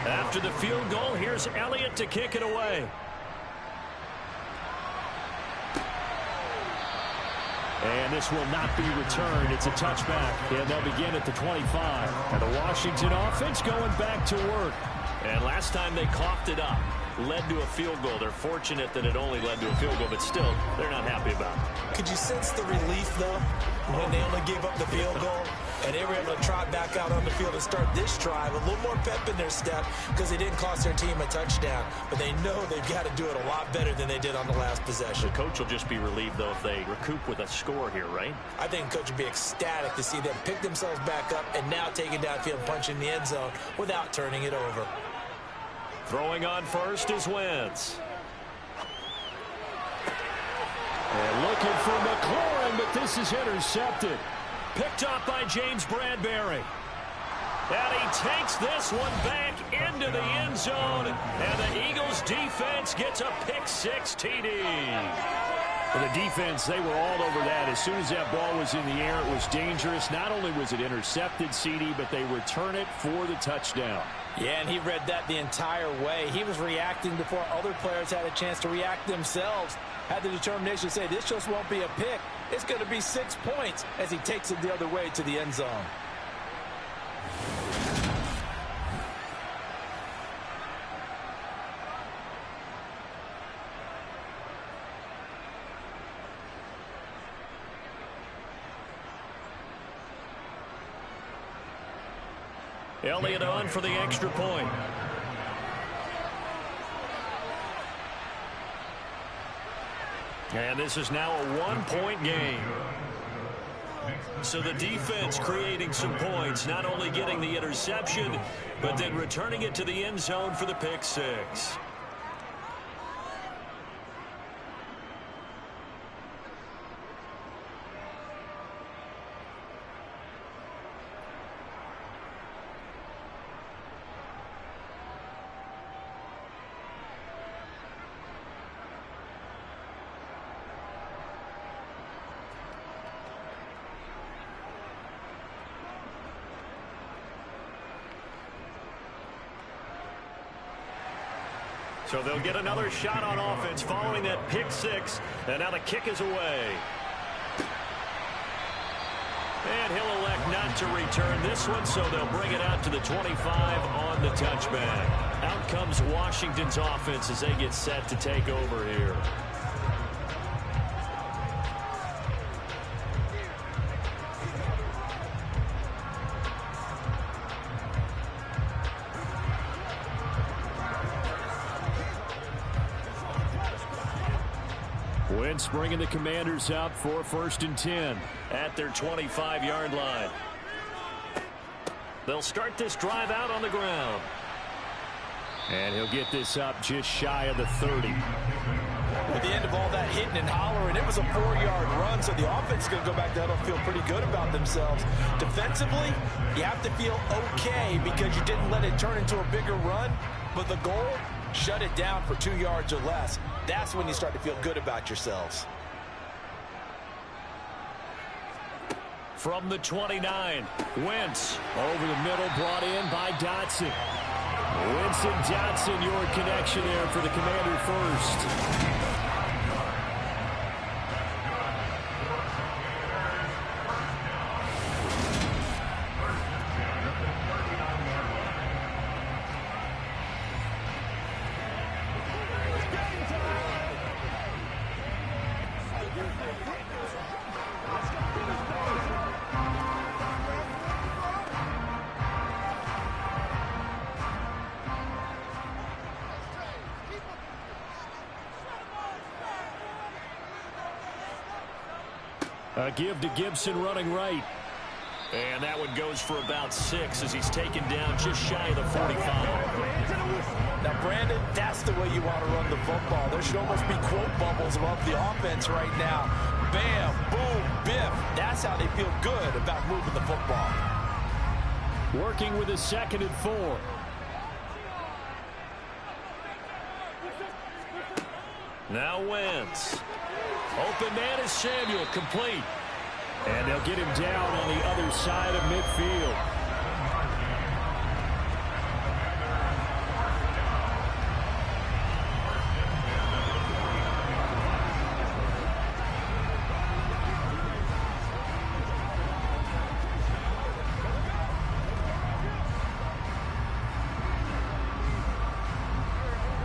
After the field goal, here's Elliott to kick it away. And this will not be returned. It's a touchback, and they'll begin at the 25. And the Washington offense going back to work. And last time they coughed it up, led to a field goal. They're fortunate that it only led to a field goal, but still, they're not happy about it. Could you sense the relief, though, when they only gave up the field goal? And they were able to trot back out on the field and start this drive. A little more pep in their step because they didn't cost their team a touchdown. But they know they've got to do it a lot better than they did on the last possession. The coach will just be relieved, though, if they recoup with a score here, right? I think the coach would be ecstatic to see them pick themselves back up and now take it downfield, punch in the end zone without turning it over. Throwing on first is Wentz. And looking for McLaurin, but this is intercepted. Picked up by James Bradbury. And he takes this one back into the end zone. And the Eagles defense gets a pick-6 TD. Well, the defense, they were all over that. As soon as that ball was in the air, it was dangerous. Not only was it intercepted, CD, but they return it for the touchdown. Yeah, and he read that the entire way. He was reacting before other players had a chance to react themselves. Had the determination to say, this just won't be a pick. It's going to be 6 points as he takes it the other way to the end zone. Elliott on for the extra point. And this is now a 1-point game. So the defense creating some points, not only getting the interception, but then returning it to the end zone for the pick-6. So they'll get another shot on offense following that pick-6. And now the kick is away. And he'll elect not to return this one, so they'll bring it out to the 25 on the touchback. Out comes Washington's offense as they get set to take over here. Wentz bringing the Commanders up for 1st and 10 at their 25-yard line. They'll start this drive out on the ground. And he'll get this up just shy of the 30. At the end of all that hitting and hollering, it was a 4-yard run, so the offense is going to go back there and feel pretty good about themselves. Defensively, you have to feel okay because you didn't let it turn into a bigger run, but the goal, shut it down for 2 yards or less. That's when you start to feel good about yourselves. From the 29, Wentz over the middle, brought in by Dotson. Wentz and Dotson, your connection there for the Commander first. A give to Gibson running right. And that one goes for about 6 as he's taken down just shy of the 45. Now, Brandon, that's the way you want to run the football. There should almost be quote bubbles above the offense right now. Bam, boom, biff. That's how they feel good about moving the football. Working with a 2nd and 4. Now Wentz. Open man is Samuel, complete. And they'll get him down on the other side of midfield.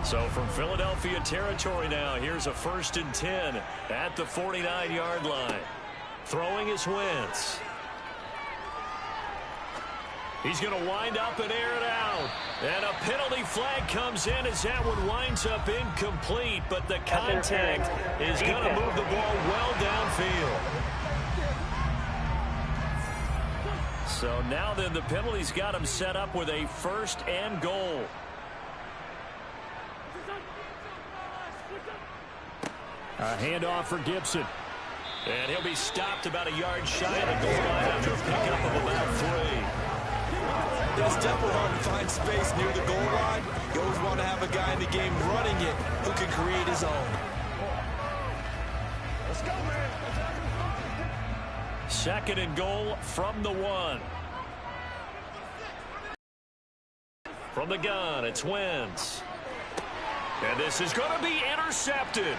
So from Philadelphia territory now, here's a 1st and 10 at the 49-yard line. Throwing is Wentz. He's going to wind up and air it out. And a penalty flag comes in as that one winds up incomplete, but the contact is going to move the ball well downfield. So now then the penalty's got him set up with a 1st and goal. A handoff for Gibson. And he'll be stopped about a yard shy of the goal line after a pickup of about 3. It's definitely hard to find space near the goal line. You always want to have a guy in the game running it who can create his own. Let's go, man. 2nd and goal from the 1. From the gun, it's Wentz. And this is going to be intercepted.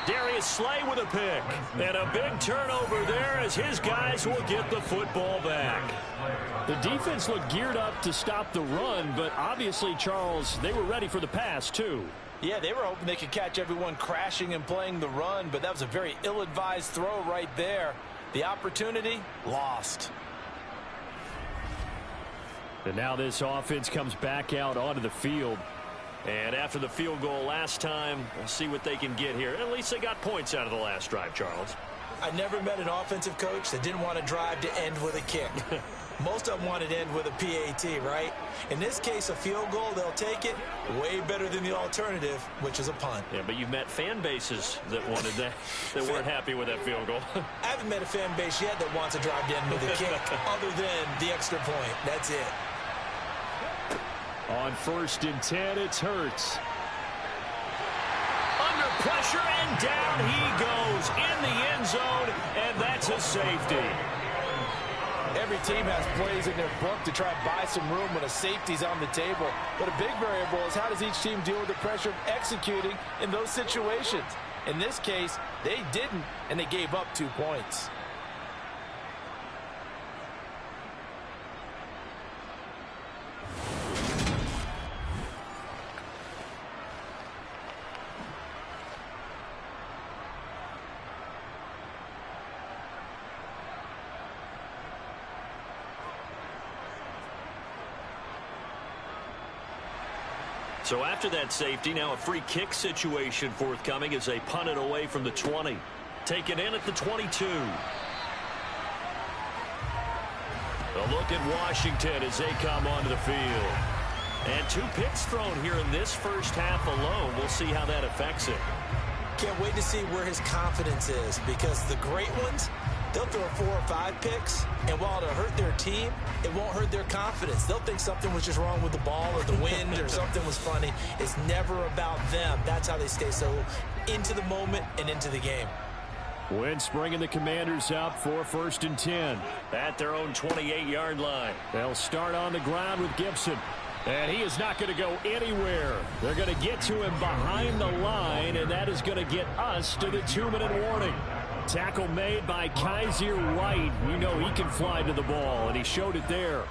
Darius Slay with a pick. And a big turnover there as his guys will get the football back. The defense looked geared up to stop the run, but obviously, Charles, they were ready for the pass, too. Yeah, they were hoping they could catch everyone crashing and playing the run, but that was a very ill-advised throw right there. The opportunity, lost. And now this offense comes back out onto the field. And after the field goal last time, we'll see what they can get here. At least they got points out of the last drive, Charles. I never met an offensive coach that didn't want to drive to end with a kick. Most of them wanted to end with a PAT, right? In this case, a field goal, they'll take it. Way better than the alternative, which is a punt. Yeah, but you've met fan bases that wanted that, that weren't happy with that field goal. I haven't met a fan base yet that wants to drive to end with a kick other than the extra point. That's it. On 1st and 10, it's Hurts. Under pressure, and down he goes in the end zone, and that's a safety. Every team has plays in their book to try and buy some room when a safety's on the table. But a big variable is how does each team deal with the pressure of executing in those situations? In this case, they didn't, and they gave up 2 points. So after that safety, now a free kick situation forthcoming as they punt it away from the 20. Taken in at the 22. A look at Washington as they come onto the field. And 2 picks thrown here in this first half alone. We'll see how that affects it. Can't wait to see where his confidence is, because the great ones, they'll throw 4 or 5 picks, and while it'll hurt their team, it won't hurt their confidence. They'll think something was just wrong with the ball or the wind or something was funny. It's never about them. That's how they stay so into the moment and into the game. Wentz bringing the Commanders up for 1st and 10. At their own 28-yard line. They'll start on the ground with Gibson. And he is not going to go anywhere. They're going to get to him behind the line, and that is going to get us to the 2-minute warning. Tackle made by Kaiser White. You know he can fly to the ball, and he showed it there.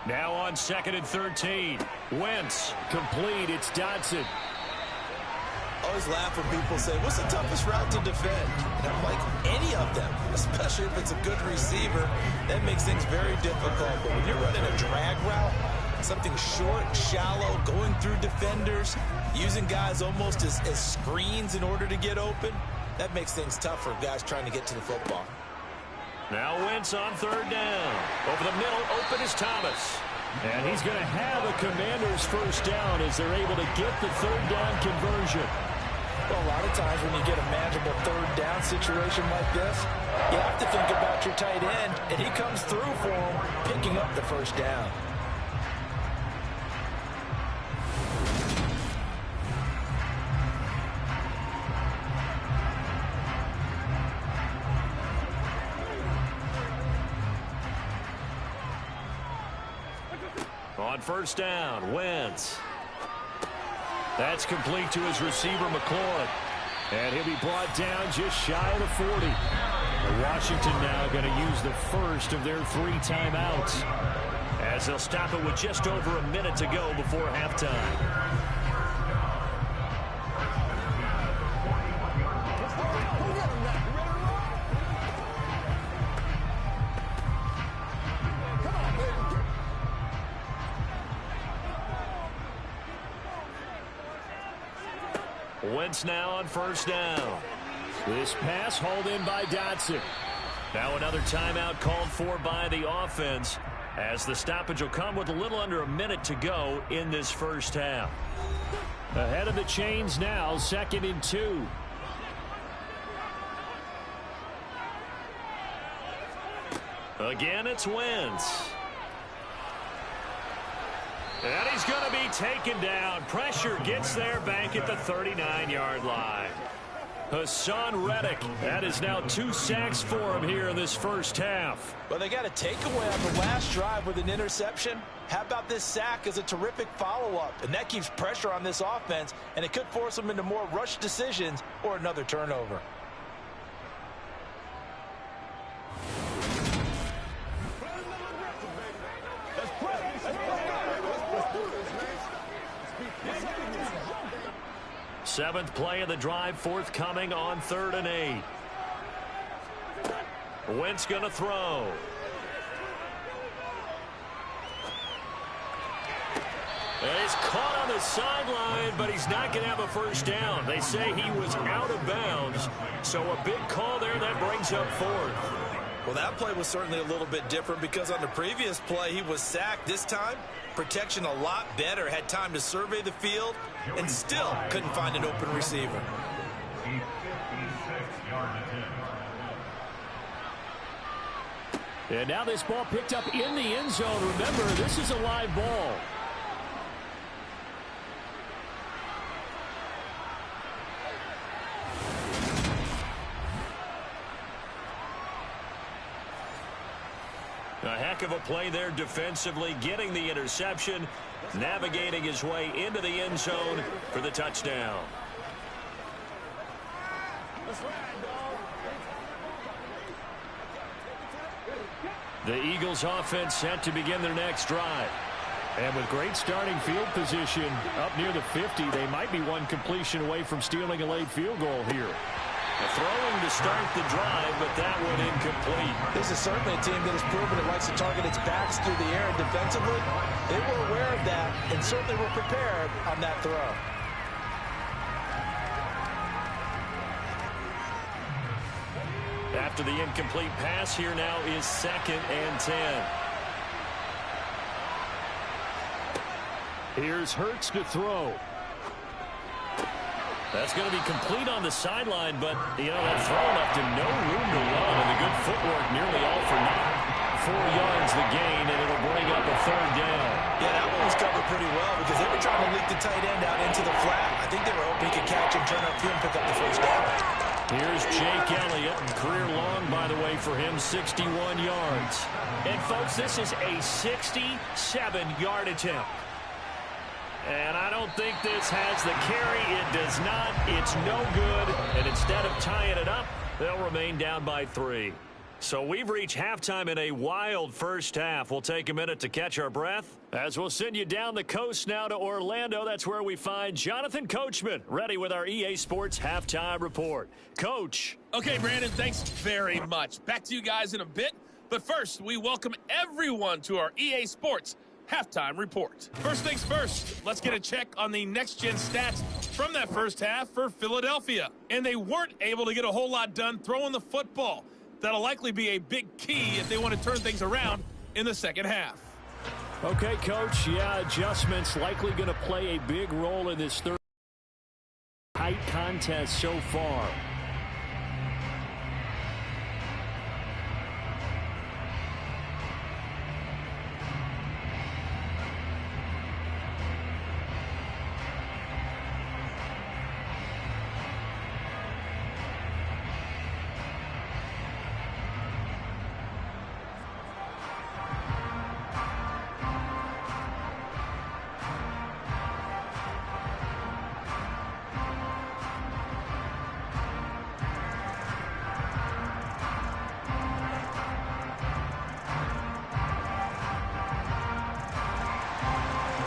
Now on 2nd and 13. Wentz complete. It's Dodson. Always laugh when people say, what's the toughest route to defend? And I'm like, any of them, especially if it's a good receiver. That makes things very difficult. But when you're running a drag route, something short, shallow, going through defenders, using guys almost as screens in order to get open, that makes things tough for guys trying to get to the football. Now Wentz on 3rd down. Over the middle, open is Thomas. And he's going to have a Commanders 1st down as they're able to get the 3rd down conversion. Well, a lot of times when you get a manageable 3rd down situation like this, you have to think about your tight end, and he comes through for him, picking up the 1st down. On 1st down, Wentz. That's complete to his receiver, McLaurin. And he'll be brought down just shy of the 40. Washington now going to use the first of their 3 timeouts, as they'll stop it with just over a minute to go before halftime. Wentz now on 1st down. This pass hauled in by Dodson. Now another timeout called for by the offense, as the stoppage will come with a little under a minute to go in this first half. Ahead of the chains now, 2nd and 2. Again, it's Wentz. And he's going to be taken down. Pressure gets there back at the 39-yard line. Hassan Reddick, that is now 2 sacks for him here in this first half. Well, they got a takeaway on the last drive with an interception. How about this sack as a terrific follow-up? And that keeps pressure on this offense, and it could force them into more rush decisions or another turnover. Seventh play of the drive forthcoming on 3rd and 8. Wentz going to throw. And he's caught on the sideline, but he's not going to have a 1st down. They say he was out of bounds, so a big call there that brings up 4th. Well, that play was certainly a little bit different because on the previous play, he was sacked. This time, protection a lot better. Had time to survey the field and still couldn't find an open receiver. And now this ball picked up in the end zone. Remember, this is a live ball. A heck of a play there defensively, getting the interception, navigating his way into the end zone for the touchdown. The Eagles offense set to begin their next drive. And with great starting field position up near the 50, they might be one completion away from stealing a late field goal here. Throwing to start the drive, but that one incomplete. This is certainly a team that has proven it likes to target its backs through the air, and defensively, they were aware of that and certainly were prepared on that throw. After the incomplete pass, here now is 2nd and 10. Here's Hurts to throw. That's going to be complete on the sideline, but, that throw left him no room to run, and the good footwork nearly all for naught. 4 yards the gain, and it'll bring up a 3rd down. Yeah, that one was covered pretty well because they were trying to leak the tight end out into the flat. I think they were hoping he could catch him, turn upfield, and pick up the 1st down. Here's Jake Elliott, and career long, by the way, for him, 61 yards. And, folks, this is a 67-yard attempt. And I don't think this has the carry. It does not. It's no good. And instead of tying it up, they'll remain down by 3. So we've reached halftime in a wild first half. We'll take a minute to catch our breath as we'll send you down the coast now to Orlando. That's where we find Jonathan Coachman, ready with our EA Sports Halftime Report. Coach. Okay, Brandon, thanks very much. Back to you guys in a bit. But first, we welcome everyone to our EA Sports Halftime Report. First things first, let's get a check on the next-gen stats from that first half for Philadelphia. And they weren't able to get a whole lot done throwing the football. That'll likely be a big key if they want to turn things around in the second half. Okay, Coach. Yeah, adjustments likely going to play a big role in this third tight contest so far.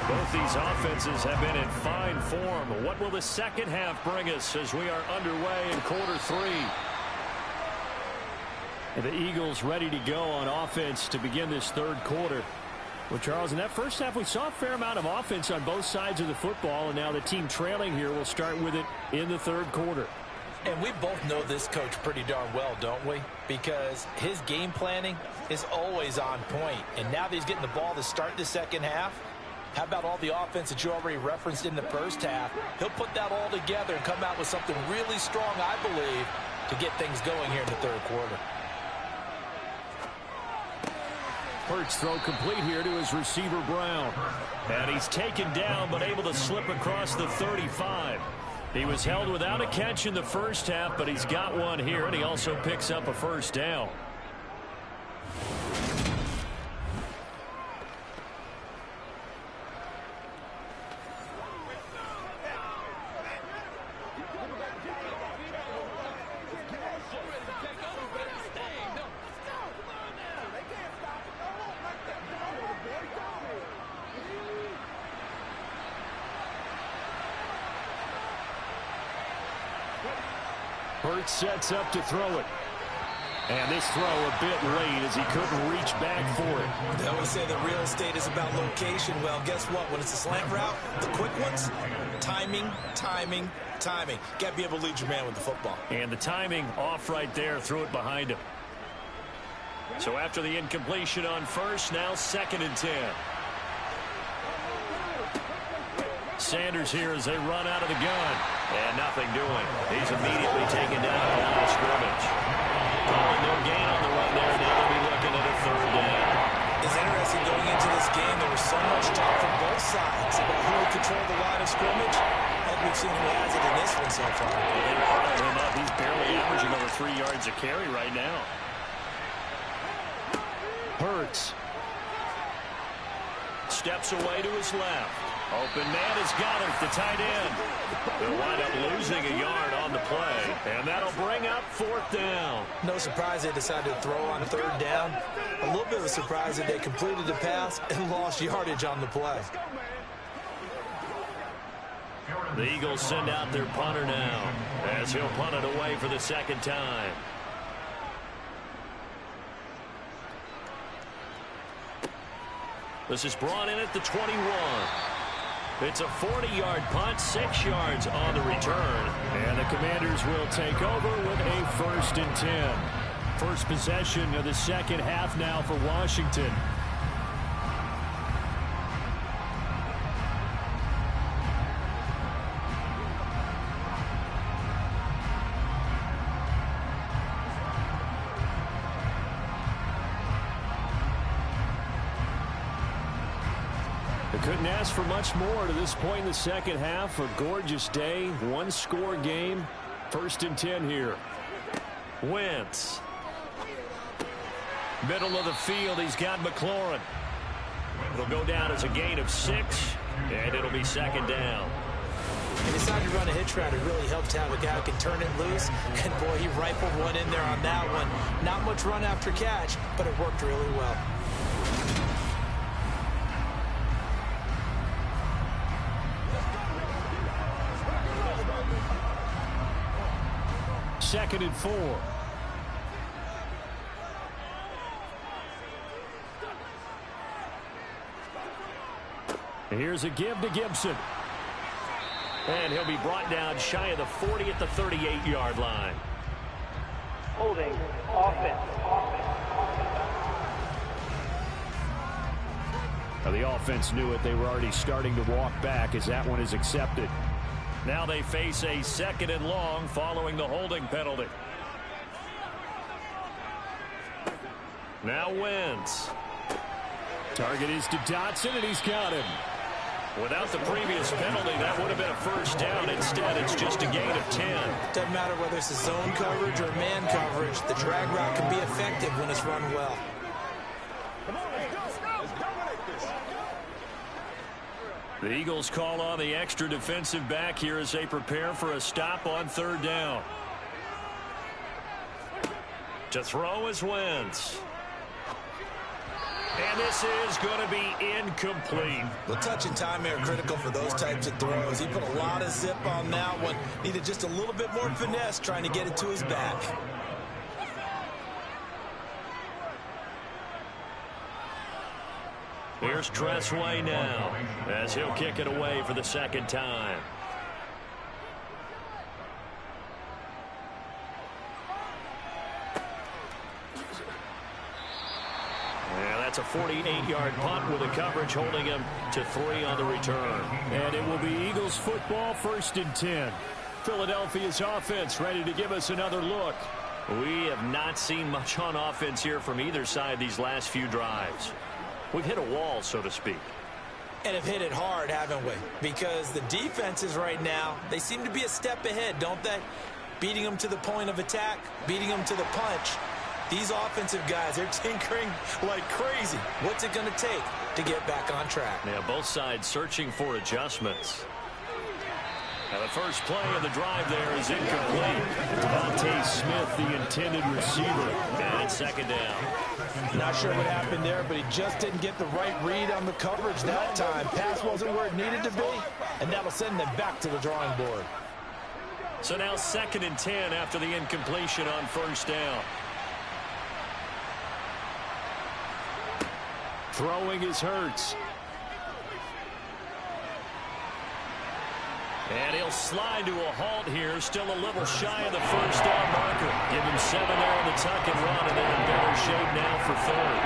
Both these offenses have been in fine form. What will the second half bring us as we are underway in quarter 3? And the Eagles ready to go on offense to begin this third quarter. Well, Charles, in that first half, we saw a fair amount of offense on both sides of the football, and now the team trailing here will start with it in the third quarter. And we both know this coach pretty darn well, don't we? Because his game planning is always on point. And now that he's getting the ball to start the second half, how about all the offense that you already referenced in the first half? He'll put that all together and come out with something really strong, I believe, to get things going here in the third quarter. Hurts throw complete here to his receiver, Brown. And he's taken down but able to slip across the 35. He was held without a catch in the first half, but he's got one here, and he also picks up a first down. Hurts sets up to throw it. And this throw a bit late as he couldn't reach back for it. They always say that real estate is about location. Well, guess what? When it's a slant route, the quick ones, timing, timing, timing. Got to be able to lead your man with the football. And the timing off right there, threw it behind him. So after the incompletion on first, now 2nd and 10. Sanders here as they run out of the gun. And nothing doing. He's immediately taken down at the line of scrimmage. Calling no gain on the run there. Now they'll be looking at a 3rd down. It's interesting going into this game. There was so much talk from both sides about who would control the line of scrimmage. And we've seen who has it in this one so far. They riled him up. He's barely averaging over 3 yards a carry right now. Hurts. Steps away to his left. Open man has got him, the tight end. They'll wind up losing a yard on the play, and that'll bring up 4th down. No surprise they decided to throw on 3rd down. A little bit of a surprise that they completed the pass and lost yardage on the play. The Eagles send out their punter now as he'll punt it away for the second time. This is brought in at the 21. It's a 40-yard punt, 6 yards on the return. And the Commanders will take over with a 1st and 10. First possession of the second half now for Washington. Couldn't ask for much more to this point in the second half. A gorgeous day, one-score game. 1st and 10 here. Wentz. Middle of the field, he's got McLaurin. It'll go down as a gain of 6, and it'll be second down. He decided to run a hitch route. It really helped to have a guy who can turn it loose. And, boy, he rifled one in there on that one. Not much run after catch, but it worked really well. Second and 4. Here's a give to Gibson. And he'll be brought down shy of the 40 at the 38-yard line. Holding offense. Now the offense knew it. They were already starting to walk back as that one is accepted. Now they face a 2nd and long following the holding penalty. Now Wentz. Target is to Dotson, and he's got him. Without the previous penalty, that would have been a 1st down. Instead, it's just a gain of 10. Doesn't matter whether it's a zone coverage or man coverage. The drag route can be effective when it's run well. The Eagles call on the extra defensive back here as they prepare for a stop on 3rd down. To throw is Wentz. And this is going to be incomplete. Well, touch and time are critical for those types of throws. He put a lot of zip on that one. Needed just a little bit more finesse trying to get it to his back. Here's Tressway now as he'll kick it away for the second time. Yeah, that's a 48-yard punt with a coverage holding him to 3 on the return. And it will be Eagles football, 1st and 10. Philadelphia's offense ready to give us another look. We have not seen much on offense here from either side these last few drives. We've hit a wall, so to speak. And have hit it hard, haven't we? Because the defenses right now, they seem to be a step ahead, don't they? Beating them to the point of attack, beating them to the punch. These offensive guys, they're tinkering like crazy. What's it going to take to get back on track? Yeah, both sides searching for adjustments. Now the first play of the drive there is incomplete. Devontae Smith, the intended receiver. And it's second down. Not sure what happened there, but he just didn't get the right read on the coverage that time. Pass wasn't where it needed to be, and that'll send them back to the drawing board. So now 2nd and 10 after the incompletion on 1st down. Throwing is Hurts. And he'll slide to a halt here, still a little shy of the 1st down marker. Give him 7 there on the tuck and run, and they're in better shape now for 3rd.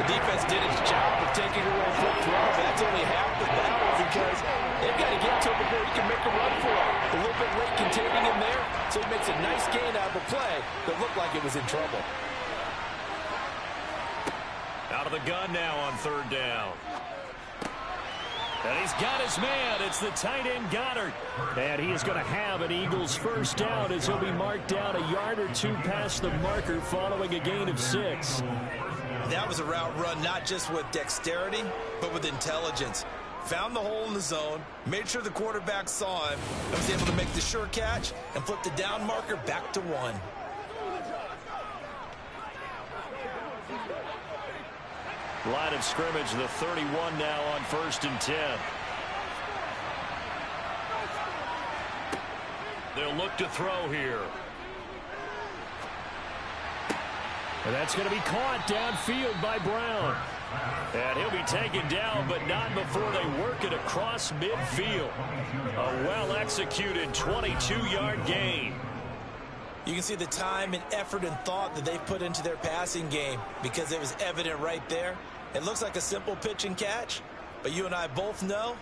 The defense did its job of taking away quick throw, but that's only half the battle because they've got to get to him before he can make a run for it. A little bit late containing him there, so he makes a nice gain out of the play that looked like it was in trouble. Out of the gun now on 3rd down. And he's got his man. It's the tight end Goddard. And he is going to have an Eagles 1st down as he'll be marked down a yard or 2 past the marker following a gain of 6. That was a route run not just with dexterity, but with intelligence. Found the hole in the zone, made sure the quarterback saw him, and was able to make the sure catch and flip the down marker back to 1. Line of scrimmage, the 31 now on 1st and 10. They'll look to throw here. And that's going to be caught downfield by Brown. And he'll be taken down, but not before they work it across midfield. A well-executed 22-yard gain. You can see the time and effort and thought that they put into their passing game because it was evident right there. It looks like a simple pitch and catch, but you and I both know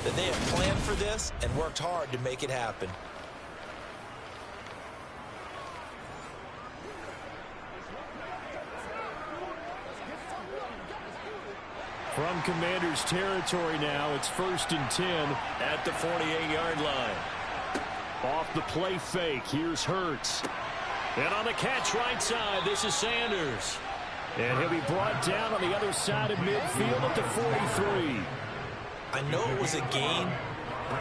that they have planned for this and worked hard to make it happen. From Commanders territory now, it's 1st and 10 at the 48-yard line. Off the play fake, here's Hurts. And on the catch right side, this is Sanders. And he'll be brought down on the other side of midfield at the 43. I know it was a gain,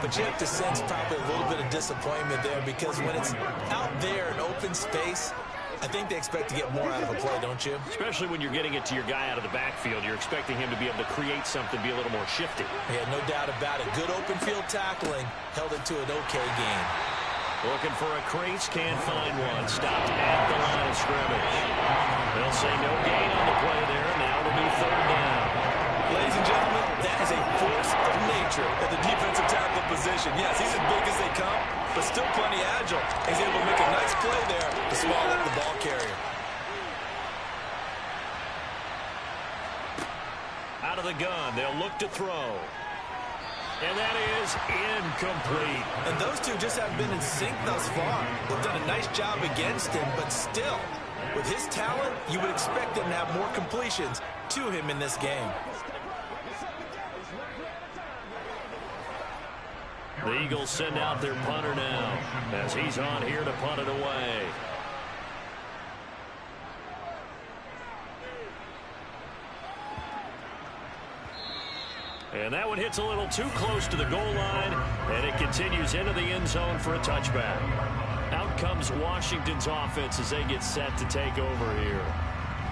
but you have to sense probably a little bit of disappointment there because when it's out there in open space, I think they expect to get more out of a play, don't you? Especially when you're getting it to your guy out of the backfield. You're expecting him to be able to create something, be a little more shifty. Yeah, no doubt about it. Good open field tackling held it to an okay gain. Looking for a crease, can't find one. Stopped at the line of scrimmage. They'll say no gain on the play there. Now it'll be 3rd down. Ladies and gentlemen, that is a force of nature at the defensive tackle position. Yes, he's as big as they come, but still plenty agile. He's able to make a nice play there to swallow up the ball carrier. Out of the gun, they'll look to throw. And that is incomplete. And those two just haven't been in sync thus far. They've done a nice job against him, but still, with his talent, you would expect them to have more completions to him in this game. The Eagles send out their punter now as he's on here to punt it away. And that one hits a little too close to the goal line, and it continues into the end zone for a touchback. Out comes Washington's offense as they get set to take over here.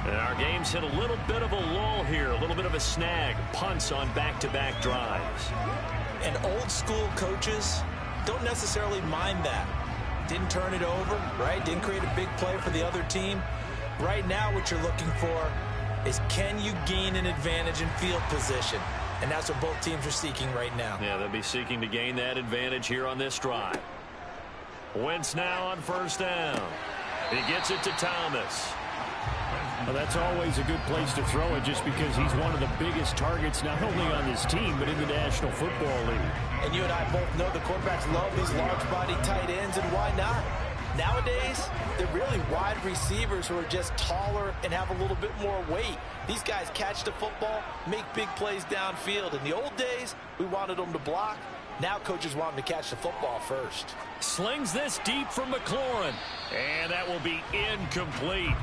And our game's hit a little bit of a lull here, a little bit of a snag. Punts on back-to-back drives. And old-school coaches don't necessarily mind that. Didn't turn it over, right? Didn't create a big play for the other team. Right now what you're looking for is can you gain an advantage in field position? And that's what both teams are seeking right now. Yeah, they'll be seeking to gain that advantage here on this drive. Wentz now on 1st down. He gets it to Thomas. Well, that's always a good place to throw it just because he's one of the biggest targets not only on this team but in the National Football League. And you and I both know the quarterbacks love these large-body tight ends, and why not? Nowadays, they're really wide receivers who are just taller and have a little bit more weight. These guys catch the football, make big plays downfield. In the old days, we wanted them to block. Now coaches want them to catch the football first. Slings this deep from McLaurin. And that will be incomplete.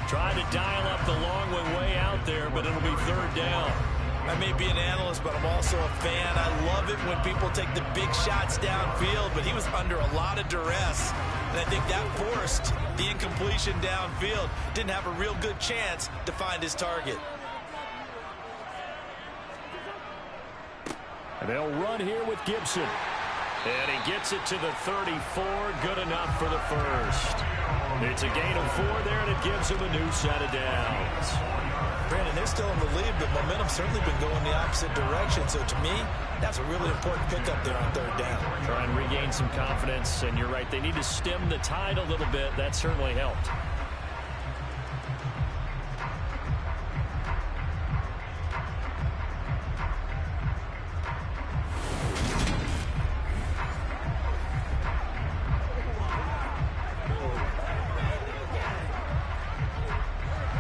Tried to dial up the long way out there, but it'll be 3rd down. I may be an analyst, but I'm also a fan. I love it when people take the big shots downfield, but he was under a lot of duress. And I think that forced the incompletion downfield. Didn't have a real good chance to find his target. And they'll run here with Gibson. And he gets it to the 34. Good enough for the first. It's a gain of 4 there, and it gives him a new set of downs. Brandon, they're still in the lead, but momentum's certainly been going the opposite direction. So to me, that's a really important pickup there on 3rd down. Try and regain some confidence, and you're right. They need to stem the tide a little bit. That certainly helped.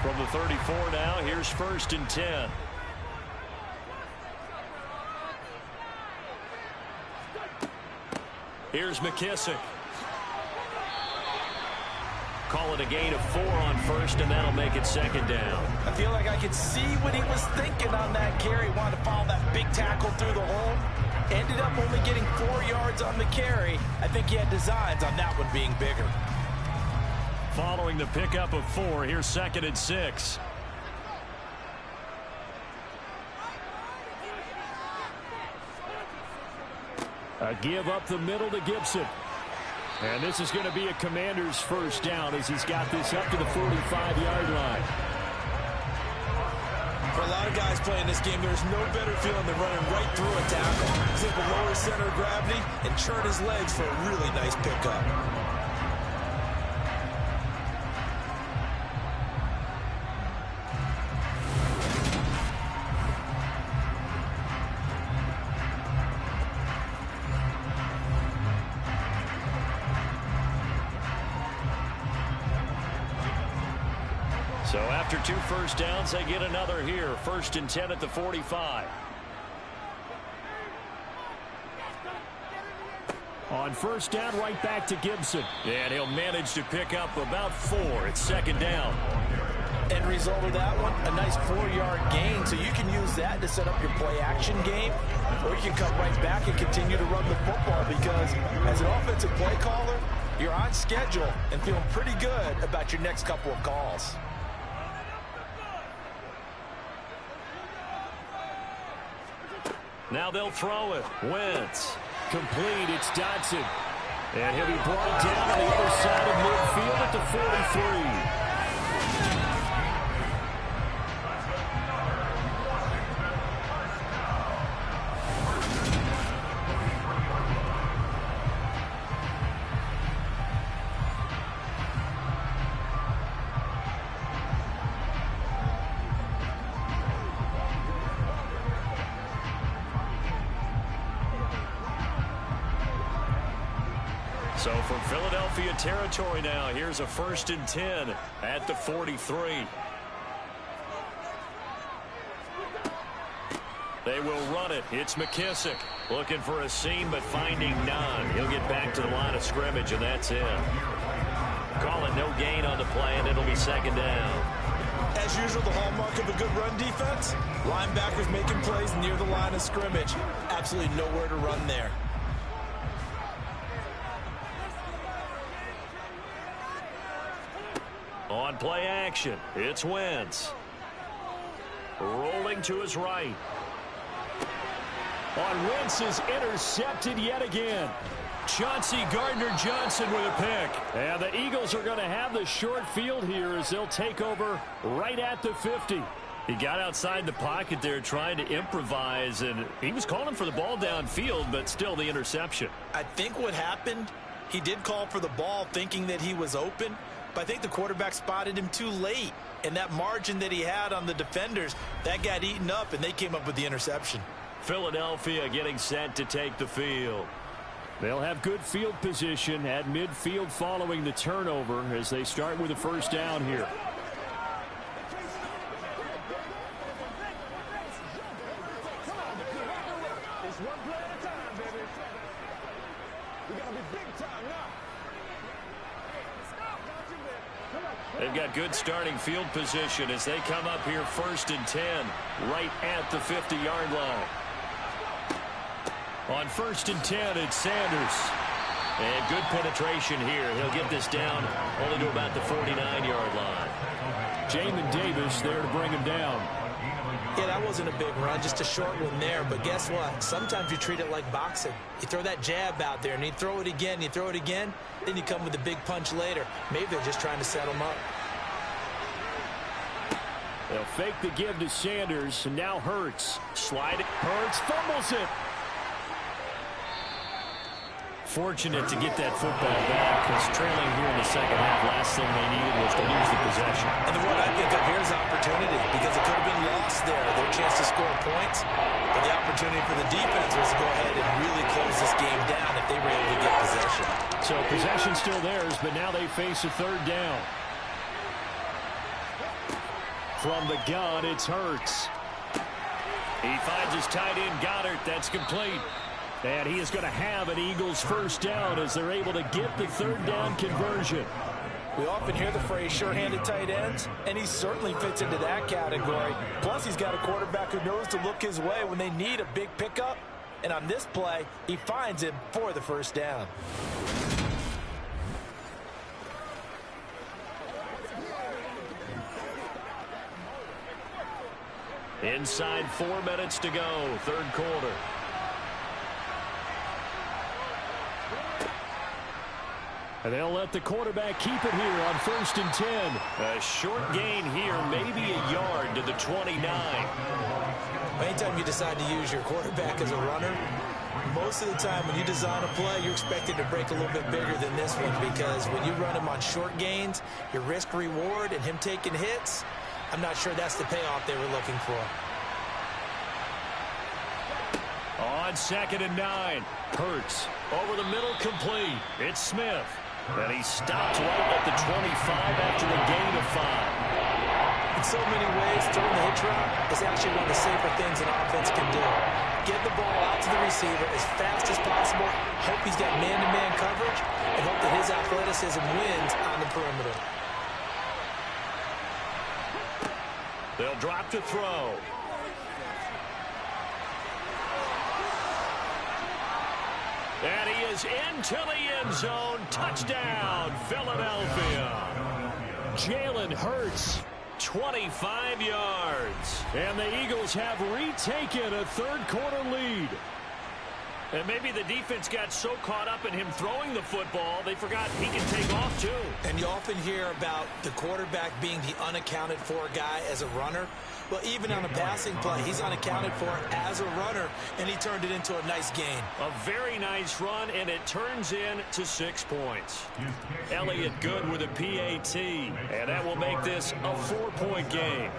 From the 34 now, here's 1st and 10. Here's McKissick. Call it a gain of 4 on 1st, and that'll make it 2nd down. I feel like I could see what he was thinking on that carry. Wanted to follow that big tackle through the hole. Ended up only getting 4 yards on the carry. I think he had designs on that one being bigger. Following the pickup of 4, here's 2nd and 6. A give up the middle to Gibson. And this is going to be a Commander's first down as he's got this up to the 45-yard line. For a lot of guys playing this game, there's no better feeling than running right through a tackle. He's able to lower his center of gravity and churn his legs for a really nice pickup. So after 2 first downs, they get another here. 1st and 10 at the 45. On 1st down, right back to Gibson. And he'll manage to pick up about 4. It's 2nd down. End result of that one, a nice 4-yard gain. So you can use that to set up your play-action game, or you can come right back and continue to run the football because as an offensive play caller, you're on schedule and feeling pretty good about your next couple of calls. Now they'll throw it. Wentz. Complete. It's Dotson. And he'll be brought down on the other side of midfield at the 43. So from Philadelphia territory now, here's a 1st and 10 at the 43. They will run it. It's McKissick looking for a seam but finding none. He'll get back to the line of scrimmage, and that's it. Call it no gain on the play, and it'll be 2nd down. As usual, the hallmark of a good run defense, linebackers making plays near the line of scrimmage. Absolutely nowhere to run there. On play action, it's Wentz. Rolling to his right. On Wentz is intercepted yet again. Chauncey Gardner-Johnson with a pick. And the Eagles are going to have the short field here as they'll take over right at the 50. He got outside the pocket there trying to improvise, and he was calling for the ball downfield, but still the interception. I think what happened, he did call for the ball thinking that he was open, but I think the quarterback spotted him too late. And that margin that he had on the defenders, that got eaten up, and they came up with the interception. Philadelphia getting set to take the field. They'll have good field position at midfield following the turnover as they start with a 1st down here. They've got good starting field position as they come up here 1st and 10 right at the 50-yard line. On 1st and 10, it's Sanders. And good penetration here. He'll get this down only to about the 49-yard line. Jamin Davis there to bring him down. Yeah, that wasn't a big run, just a short one there. But guess what? Sometimes you treat it like boxing. You throw that jab out there, and you throw it again, you throw it again, then you come with a big punch later. Maybe they're just trying to set him up. They'll fake the give to Sanders, and now Hurts. Slide it. Hurts fumbles it. Fortunate to get that football back because trailing here in the second half, last thing they needed was to lose the possession. And the one I think of here is opportunity because it could have been lost there, their chance to score points. But the opportunity for the defense was to go ahead and really close this game down if they were able to get possession. So possession still theirs, but now they face a 3rd down. From the gun, it's Hurts. He finds his tight end, Goddard. That's complete. And he is going to have an Eagles 1st down as they're able to get the 3rd down conversion. We often hear the phrase sure-handed tight ends, and he certainly fits into that category. Plus, he's got a quarterback who knows to look his way when they need a big pickup. And on this play, he finds him for the 1st down. Inside 4 minutes to go, 3rd quarter. And they'll let the quarterback keep it here on 1st and 10. A short gain here, maybe a yard to the 29. Anytime you decide to use your quarterback as a runner, most of the time when you design a play, you're expected to break a little bit bigger than this one, because when you run him on short gains, your risk-reward and him taking hits, I'm not sure that's the payoff they were looking for. On 2nd and 9, Hurts over the middle, complete. It's Smith. And he stopped right at the 25 after a gain of 5. In so many ways, throwing the hitch route is actually one of the safer things an offense can do. Get the ball out to the receiver as fast as possible, hope he's got man-to-man coverage, and hope that his athleticism wins on the perimeter. They'll drop to throw. And he is into the end zone. Touchdown, Philadelphia. Jalen Hurts, 25 yards. And the Eagles have retaken a third-quarter lead. And maybe the defense got so caught up in him throwing the football, they forgot he can take off, too. And you often hear about the quarterback being the unaccounted-for guy as a runner. Well, even on a passing play, he's unaccounted for as a runner, and he turned it into a nice gain. A very nice run, and it turns into 6 points. Elliott good with a PAT, and that will make this a 4-point game.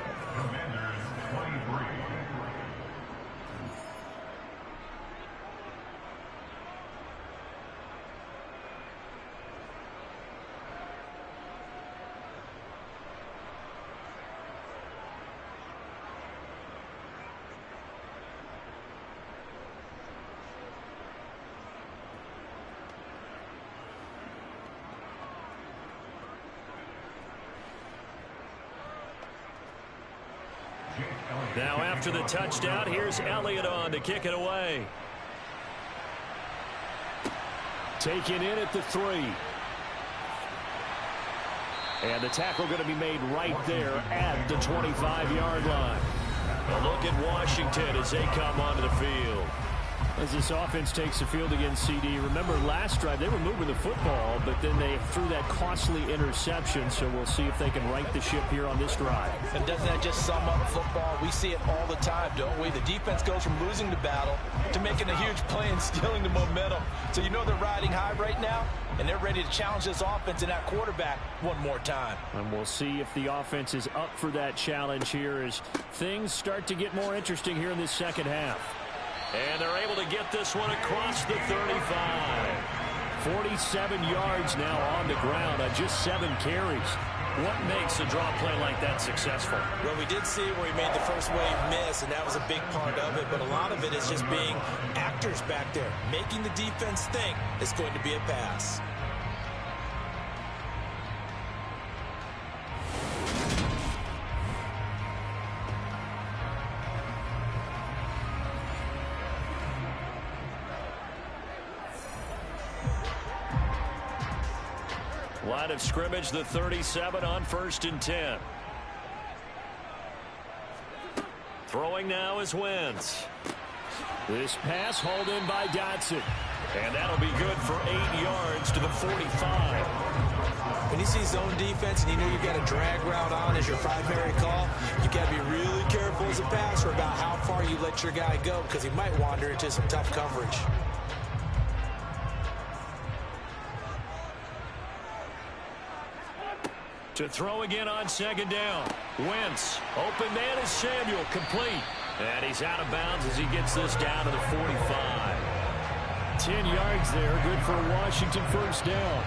Now after the touchdown, here's Elliott on to kick it away. Taken in at the 3. And the tackle going to be made right there at the 25-yard line. A look at Washington as they come onto the field. As this offense takes the field against CD, remember last drive they were moving the football, but then they threw that costly interception, so we'll see if they can right the ship here on this drive. And doesn't that just sum up football? We see it all the time, don't we? The defense goes from losing the battle to making a huge play and stealing the momentum. So you know they're riding high right now, and they're ready to challenge this offense and that quarterback one more time. And we'll see if the offense is up for that challenge here as things start to get more interesting here in this second half. And they're able to get this one across the 35. 47 yards now on the ground on just 7 carries. What makes a draw play like that successful? Well, we did see where he made the first wave miss, and that was a big part of it. But a lot of it is just being actors back there, making the defense think it's going to be a pass. Line of scrimmage, the 37 on 1st and 10. Throwing now is Wentz. This pass hauled in by Dotson. And that'll be good for 8 yards to the 45. When you see zone defense and you know you've got a drag route on as your primary call, you got to be really careful as a passer about how far you let your guy go, because he might wander into some tough coverage. To throw again on 2nd down. Wentz. Open man is Samuel. Complete. And he's out of bounds as he gets this down to the 45. 10 yards there. Good for a Washington first down.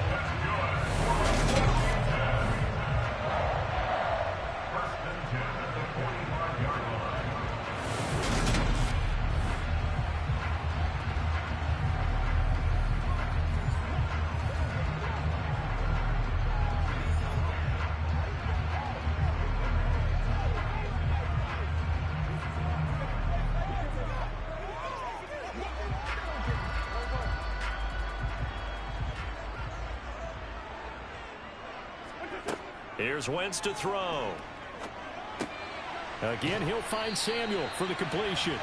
Here's Wentz to throw. Again, he'll find Samuel for the completion.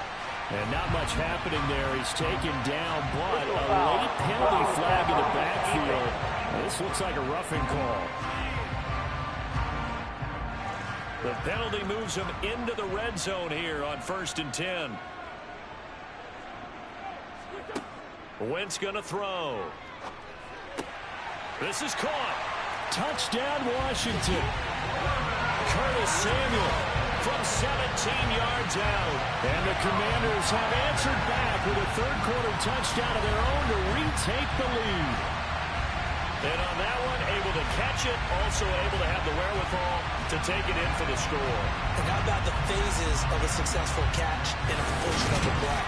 And not much happening there. He's taken down, but a late penalty flag in the backfield. This looks like a roughing call. The penalty moves him into the red zone here on 1st and 10. Wentz going to throw. This is caught. Touchdown, Washington. Curtis Samuel from 17 yards out. And the Commanders have answered back with a third-quarter touchdown of their own to retake the lead. And on that one, able to catch it, also able to have the wherewithal to take it in for the score. And how about the phases of a successful catch in a portion of the play?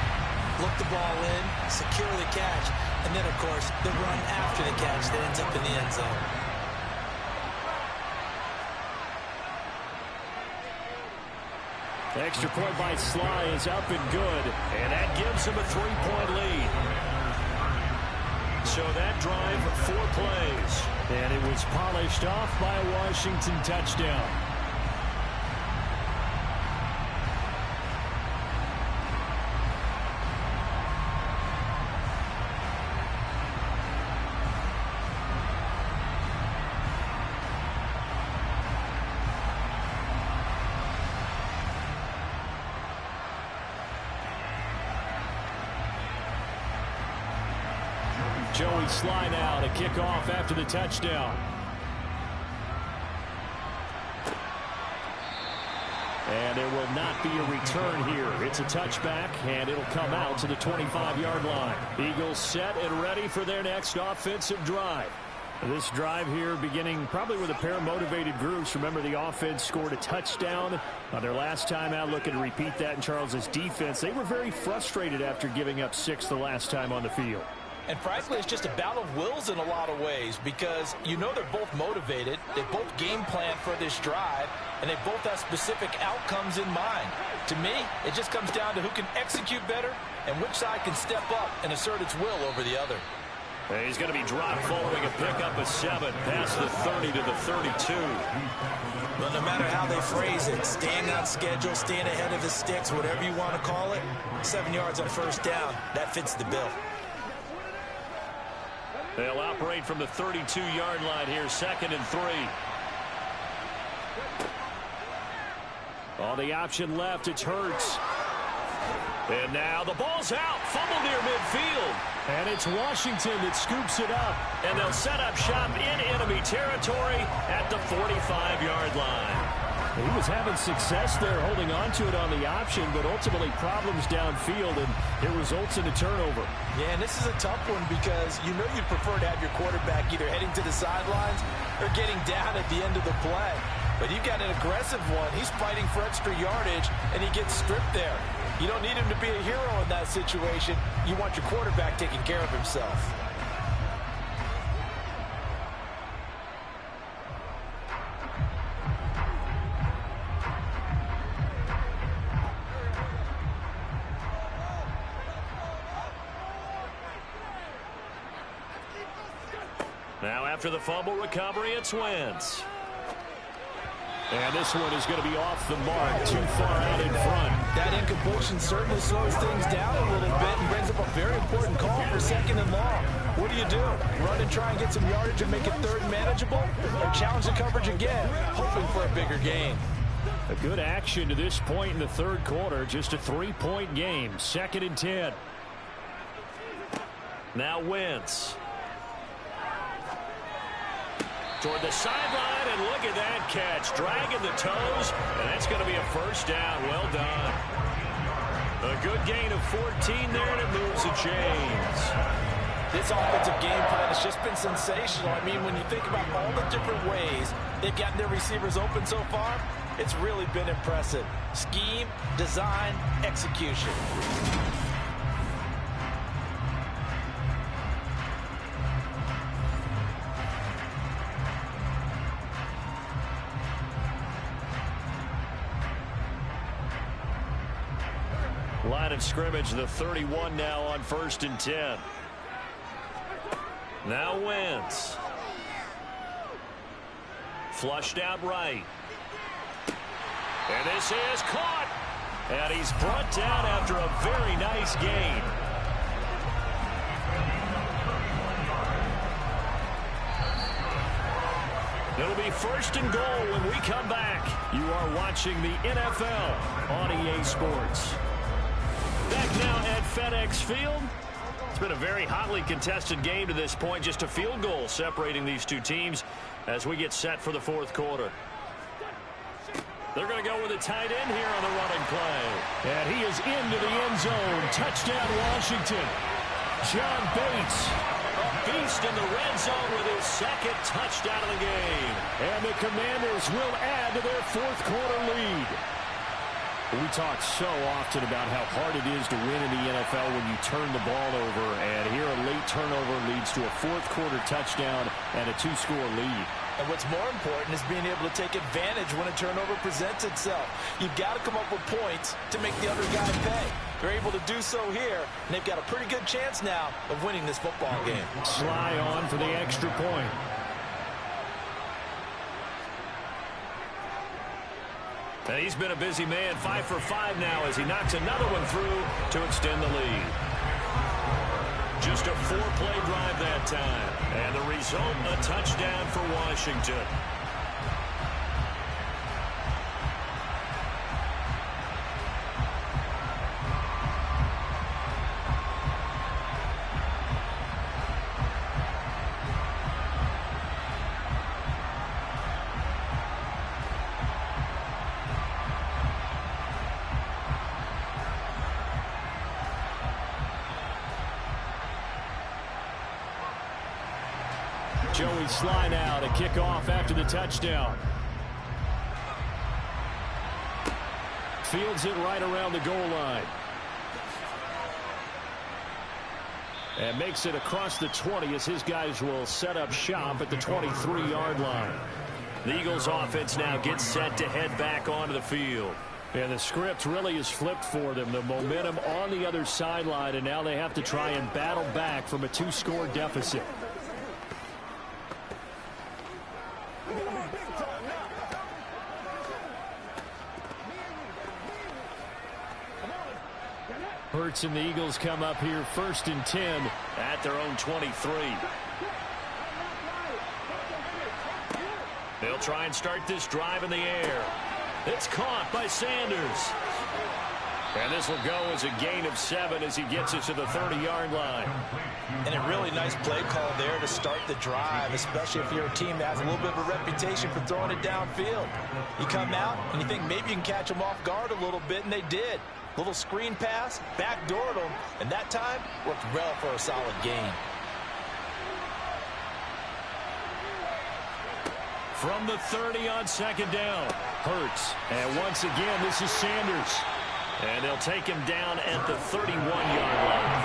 Look the ball in, secure the catch, and then, of course, the run after the catch that ends up in the end zone. Extra point by Sly is up and good, and that gives him a 3-point lead. So that drive, 4 plays, and it was polished off by a Washington touchdown. Joey Sly now to kick off after the touchdown. And there will not be a return here. It's a touchback, and it'll come out to the 25-yard line. Eagles set and ready for their next offensive drive. This drive here beginning probably with a pair of motivated groups. Remember, the offense scored a touchdown on their last time out. Looking to repeat that in Charles's defense. They were very frustrated after giving up 6 the last time on the field. And frankly, it's just a battle of wills in a lot of ways because you know they're both motivated. They both game plan for this drive, and they both have specific outcomes in mind. To me, it just comes down to who can execute better and which side can step up and assert its will over the other. And he's going to be dropped following a pickup of 7 past the 30 to the 32. Well, no matter how they phrase it, staying on schedule, staying ahead of the sticks, whatever you want to call it, 7 yards on 1st down, that fits the bill. They'll operate from the 32-yard line here, 2nd and 3. On the option left, it's Hurts. And now the ball's out, fumble near midfield. And it's Washington that scoops it up. And they'll set up shop in enemy territory at the 45-yard line. He was having success there holding on to it on the option, but ultimately problems downfield, and it results in a turnover. Yeah, and this is a tough one because you know you'd prefer to have your quarterback either heading to the sidelines or getting down at the end of the play. But you've got an aggressive one. He's fighting for extra yardage, and he gets stripped there. You don't need him to be a hero in that situation. You want your quarterback taking care of himself. Now after the fumble recovery, it's Wentz. And this one is going to be off the mark, too far out in front. That incompletion certainly slows things down a little bit and brings up a very important call for 2nd and long. What do? Run and try and get some yardage and make it 3rd manageable? Or challenge the coverage again, hoping for a bigger gain? A good action to this point in the 3rd quarter. Just a 3-point game. 2nd and 10. Now Wentz. Toward the sideline, and look at that catch. Dragging the toes, and that's going to be a 1st down. Well done. A good gain of 14 there, and it moves the chains. This offensive game plan has just been sensational. I mean, when you think about all the different ways they've gotten their receivers open so far, it's really been impressive. Scheme, design, execution. Line of scrimmage, the 31 now on 1st and 10. Now Wentz. Flushed out right. And this is caught. And he's brought down after a very nice gain. It'll be first and goal when we come back. You are watching the NFL on EA Sports. Back now at FedEx Field. It's been a very hotly contested game to this point. Just a field goal separating these two teams as we get set for the fourth quarter. They're going to go with a tight end here on the running play. And he is into the end zone. Touchdown, Washington. John Bates, a beast in the red zone with his second touchdown of the game. And the Commanders will add to their fourth quarter lead. We talk so often about how hard it is to win in the NFL when you turn the ball over. And here a late turnover leads to a fourth quarter touchdown and a two-score lead. And what's more important is being able to take advantage when a turnover presents itself. You've got to come up with points to make the other guy pay. They're able to do so here, and they've got a pretty good chance now of winning this football game. Sly on for the extra point. And he's been a busy man, 5 for 5 now as he knocks another one through to extend the lead. Just a 4-play drive that time. And the result, a touchdown for Washington. Joey Sly now to kick off after the touchdown. Fields it right around the goal line. And makes it across the 20 as his guys will set up shop at the 23-yard line. The Eagles offense now gets set to head back onto the field. And the script really is flipped for them. The momentum on the other sideline, and now they have to try and battle back from a 2-score deficit. Hurts and the Eagles come up here 1st and 10 at their own 23. They'll try and start this drive in the air. It's caught by Sanders. And this will go as a gain of 7 as he gets it to the 30-yard line. And a really nice play call there to start the drive, especially if you're a team that has a little bit of a reputation for throwing it downfield. You come out and you think maybe you can catch them off guard a little bit, and they did. Little screen pass, backdoored them, and that time worked well for a solid gain. From the 30 on 2nd down, Hurts. And once again, this is Sanders. And they'll take him down at the 31-yard line.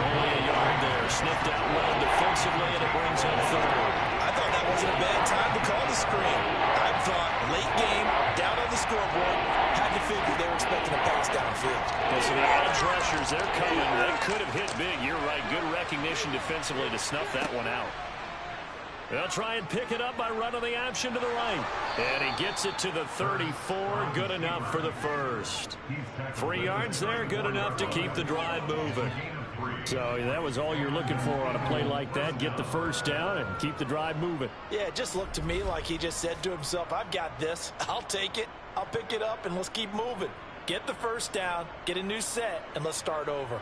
Only a yard there. Sniffed out well defensively, and it brings up 3rd. I thought that wasn't a bad time to call the screen. I thought late game, down on the scoreboard, had to figure they were expecting a pass downfield. Well, so the edge rushers, they're coming. They could have hit big. You're right. Good recognition defensively to snuff that one out. They'll try and pick it up by running the option to the right. And he gets it to the 34. Good enough for the first. 3 yards there. Good enough to keep the drive moving. So that was all you're looking for on a play like that. Get the first down and keep the drive moving. Yeah, it just looked to me like he just said to himself, I've got this. I'll take it. I'll pick it up, and let's keep moving. Get the first down, get a new set, and let's start over.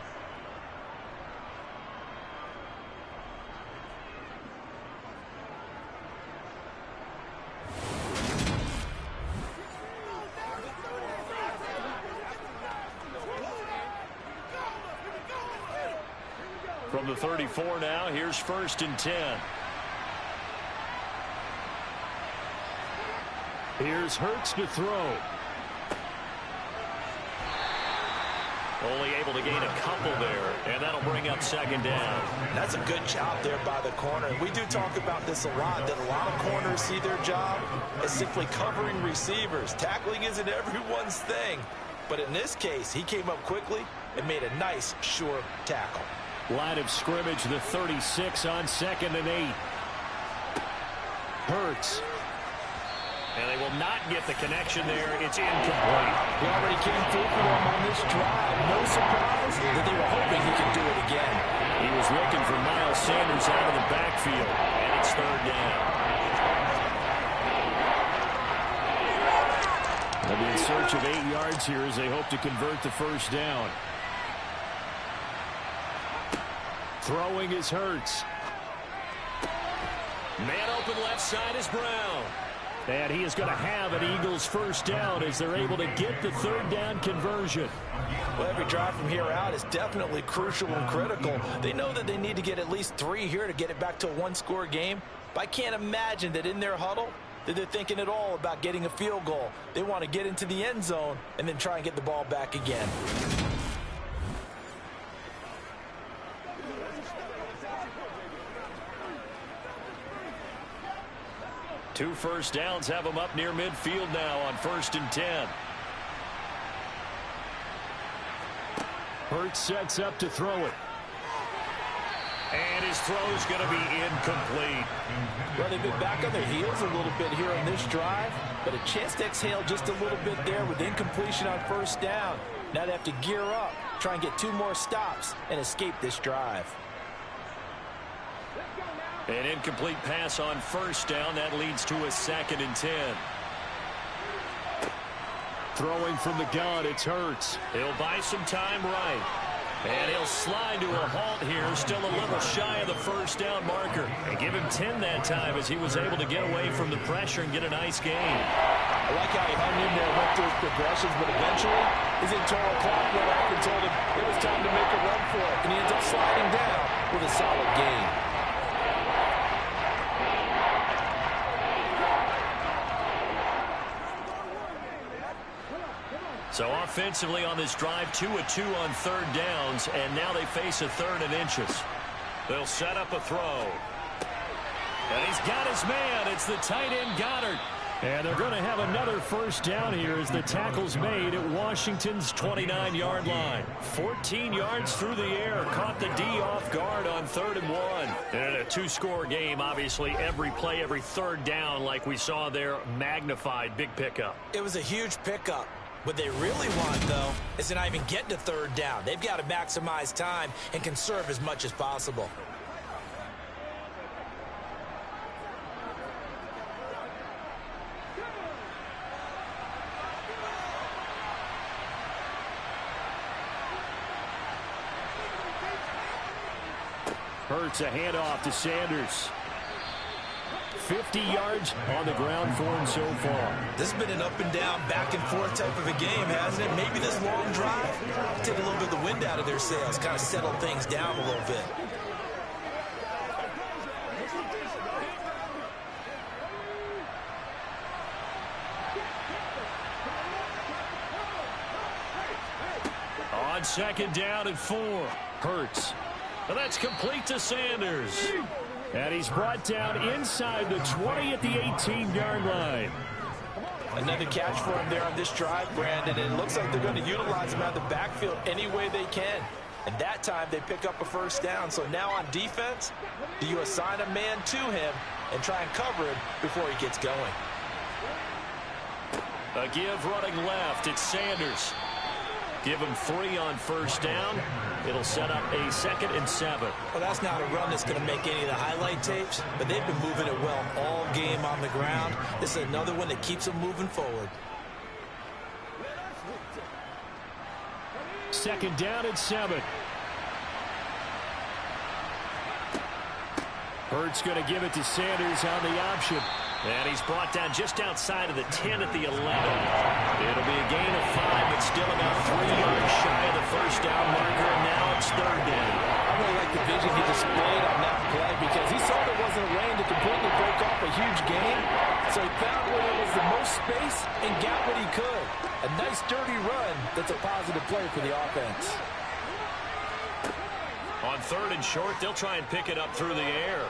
From the 34 now, here's 1st and 10. Here's Hurts to throw. Only able to gain a couple there, and that'll bring up 2nd down. That's a good job there by the corner. We do talk about this a lot, that a lot of corners see their job as simply covering receivers. Tackling isn't everyone's thing. But in this case, he came up quickly and made a nice, sure tackle. Line of scrimmage, the 36 on 2nd and 8. Hurts. And they will not get the connection there. It's incomplete. He already came through for them on this drive. No surprise that they were hoping he could do it again. He was looking for Miles Sanders out of the backfield, and it's 3rd down. They'll be in search of 8 yards here as they hope to convert the first down. Throwing is Hurts. Man open left side is Brown. And he is going to have an Eagles first down as they're able to get the third down conversion. Well, every drive from here out is definitely crucial and critical. They know that they need to get at least 3 here to get it back to a one-score game. But I can't imagine that in their huddle that they're thinking at all about getting a field goal. They want to get into the end zone and then try and get the ball back again. Two first downs have them up near midfield now on 1st and 10. Hurts sets up to throw it. And his throw is going to be incomplete. Well, they've been back on their heels a little bit here on this drive, but a chance to exhale just a little bit there with incompletion on first down. Now they have to gear up, try and get 2 more stops, and escape this drive. An incomplete pass on first down. That leads to a 2nd and 10. Throwing from the gun, it's Hurts. He'll buy some time right. And he'll slide to a halt here, still a little shy of the first down marker. And give him 10 that time as he was able to get away from the pressure and get a nice gain. I like how he hung in there, went through his progressions, but eventually his internal clock went off and told him it was time to make a run for it. And he ends up sliding down with a solid gain. So offensively on this drive, 2 of 2 on third downs, and now they face a 3rd and inches. They'll set up a throw. And he's got his man. It's the tight end Goddard. And they're going to have another first down here as the tackle's made at Washington's 29-yard line. 14 yards through the air. Caught the D off guard on 3rd and 1. And in a 2-score game, obviously every play, every third down, like we saw there, magnified. Big pickup. It was a huge pickup. What they really want, though, is to not even get to 3rd down. They've got to maximize time and conserve as much as possible. Hurts a handoff to Sanders. 50 yards on the ground for him so far. This has been an up and down, back and forth type of a game, hasn't it? Maybe this long drive take a little bit of the wind out of their sails, kind of settle things down a little bit. On 2nd down and 4. Hurts. And that's complete to Sanders. And he's brought down inside the 20 at the 18-yard line. Another catch for him there on this drive, Brandon. And it looks like they're going to utilize him out of the backfield any way they can. And that time they pick up a first down. So now on defense, do you assign a man to him and try and cover him before he gets going? A give running left. It's Sanders. Give him 3 on first down. It'll set up a 2nd and 7. Well, that's not a run that's going to make any of the highlight tapes, but they've been moving it well all game on the ground. This is another one that keeps them moving forward. 2nd down and 7. Hurts going to give it to Sanders on the option. And he's brought down just outside of the 10 at the 11. It'll be a gain of 5, but still about 3 yards shy of the first down marker, and now it's 3rd down. I really like the vision he displayed on that play because he saw there wasn't a lane to completely break off a huge gain. So he found where there was the most space and got what he could. A nice dirty run that's a positive play for the offense. On 3rd and short, they'll try and pick it up through the air.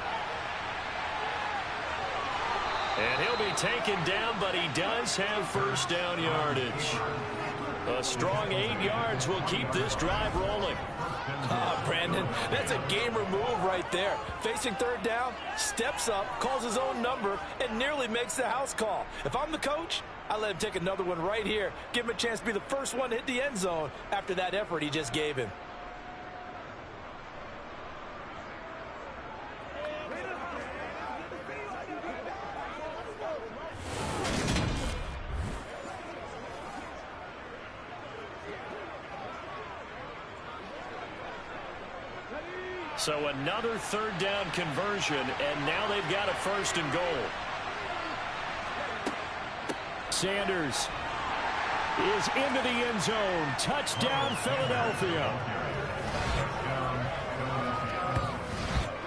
And he'll be taken down, but he does have first down yardage. A strong 8 yards will keep this drive rolling. Brandon, that's a gamer move right there. Facing 3rd down, steps up, calls his own number, and nearly makes the house call. If I'm the coach, I let him take another one right here. Give him a chance to be the first one to hit the end zone after that effort he just gave him. So another third down conversion, and now they've got a 1st and goal. Sanders is into the end zone. Touchdown, Philadelphia.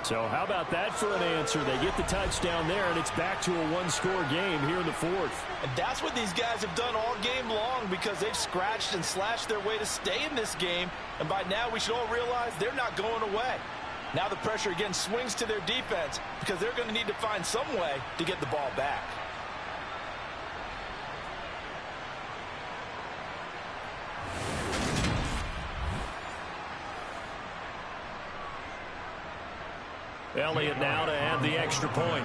So how about that for an answer? They get the touchdown there, and it's back to a one-score game here in the 4th. And that's what these guys have done all game long, because they've scratched and slashed their way to stay in this game. And by now, we should all realize they're not going away. Now the pressure again swings to their defense, because they're going to need to find some way to get the ball back. Elliott now to add the extra point.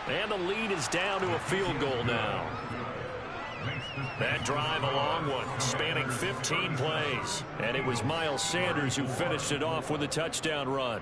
And the lead is down to a field goal now. That drive, a long one, spanning 15 plays. And it was Miles Sanders who finished it off with a touchdown run.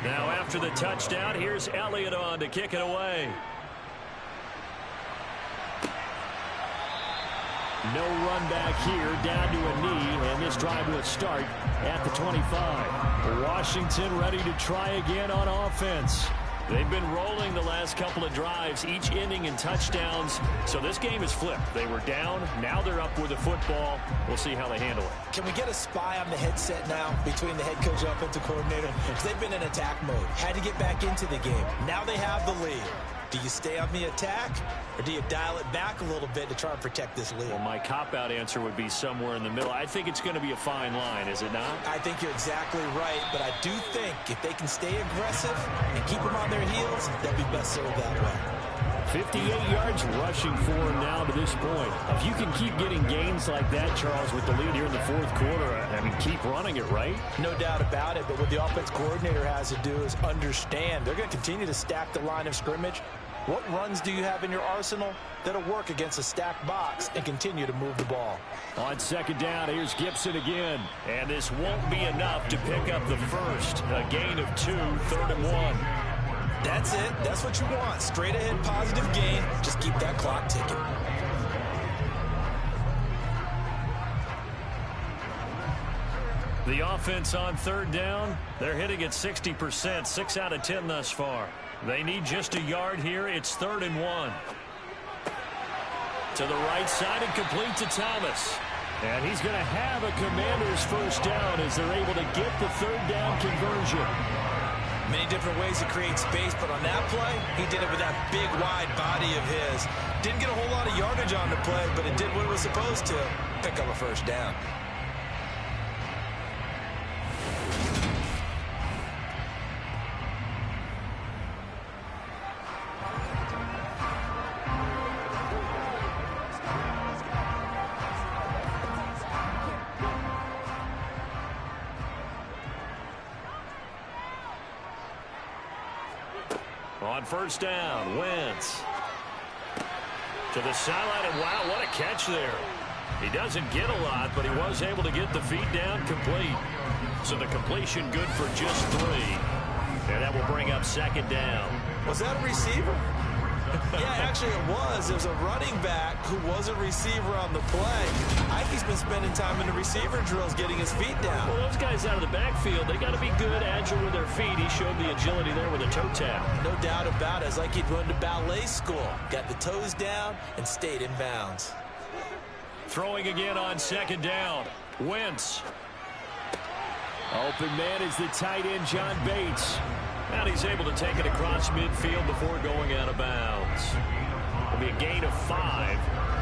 Now after the touchdown, here's Elliott on to kick it away. No run back here, down to a knee, and this drive will start at the 25. Washington ready to try again on offense. They've been rolling the last couple of drives, each ending in touchdowns. So this game is flipped. They were down. Now they're up with the football. We'll see how they handle it. Can we get a spy on the headset now between the head coach and offensive coordinator? Because they've been in attack mode. Had to get back into the game. Now they have the lead. Do you stay on the attack, or do you dial it back a little bit to try and protect this lead? Well, my cop-out answer would be somewhere in the middle. I think it's going to be a fine line, is it not? I think you're exactly right, but I do think if they can stay aggressive and keep them on their heels, they'll be best served that way. 58 yards rushing for him now to this point. If you can keep getting gains like that, Charles, with the lead here in the 4th quarter, I mean, keep running it, right? No doubt about it, but what the offense coordinator has to do is understand they're going to continue to stack the line of scrimmage. What runs do you have in your arsenal that'll work against a stacked box and continue to move the ball? On 2nd down, here's Gibson again. And this won't be enough to pick up the first. A gain of 2, 3rd and 1. That's it. That's what you want. Straight ahead positive gain. Just keep that clock ticking. The offense on 3rd down, they're hitting at 60%, 6 out of 10 thus far. They need just a yard here. It's 3rd and 1. To the right side and complete to Thomas. And he's going to have a Commanders first down as they're able to get the 3rd down conversion. Many different ways to create space, but on that play, he did it with that big, wide body of his. Didn't get a whole lot of yardage on the play, but it did what it was supposed to. Pick up a first down. On 1st down, Wentz to the sideline, and wow, what a catch there. He doesn't get a lot, but he was able to get the feet down complete. So the completion good for just 3. And that will bring up 2nd down. Was that a receiver? Yeah, actually it was. There was a running back who was a receiver on the play. Ike's been spending time in the receiver drills getting his feet down. Well, those guys out of the backfield, they got to be good, agile with their feet. He showed the agility there with a toe tap. No doubt about it. It's like he'd run to ballet school. Got the toes down and stayed in bounds. Throwing again on 2nd down. Wentz. Open man is the tight end, John Bates. And he's able to take it across midfield before going out of bounds. It'll be a gain of 5.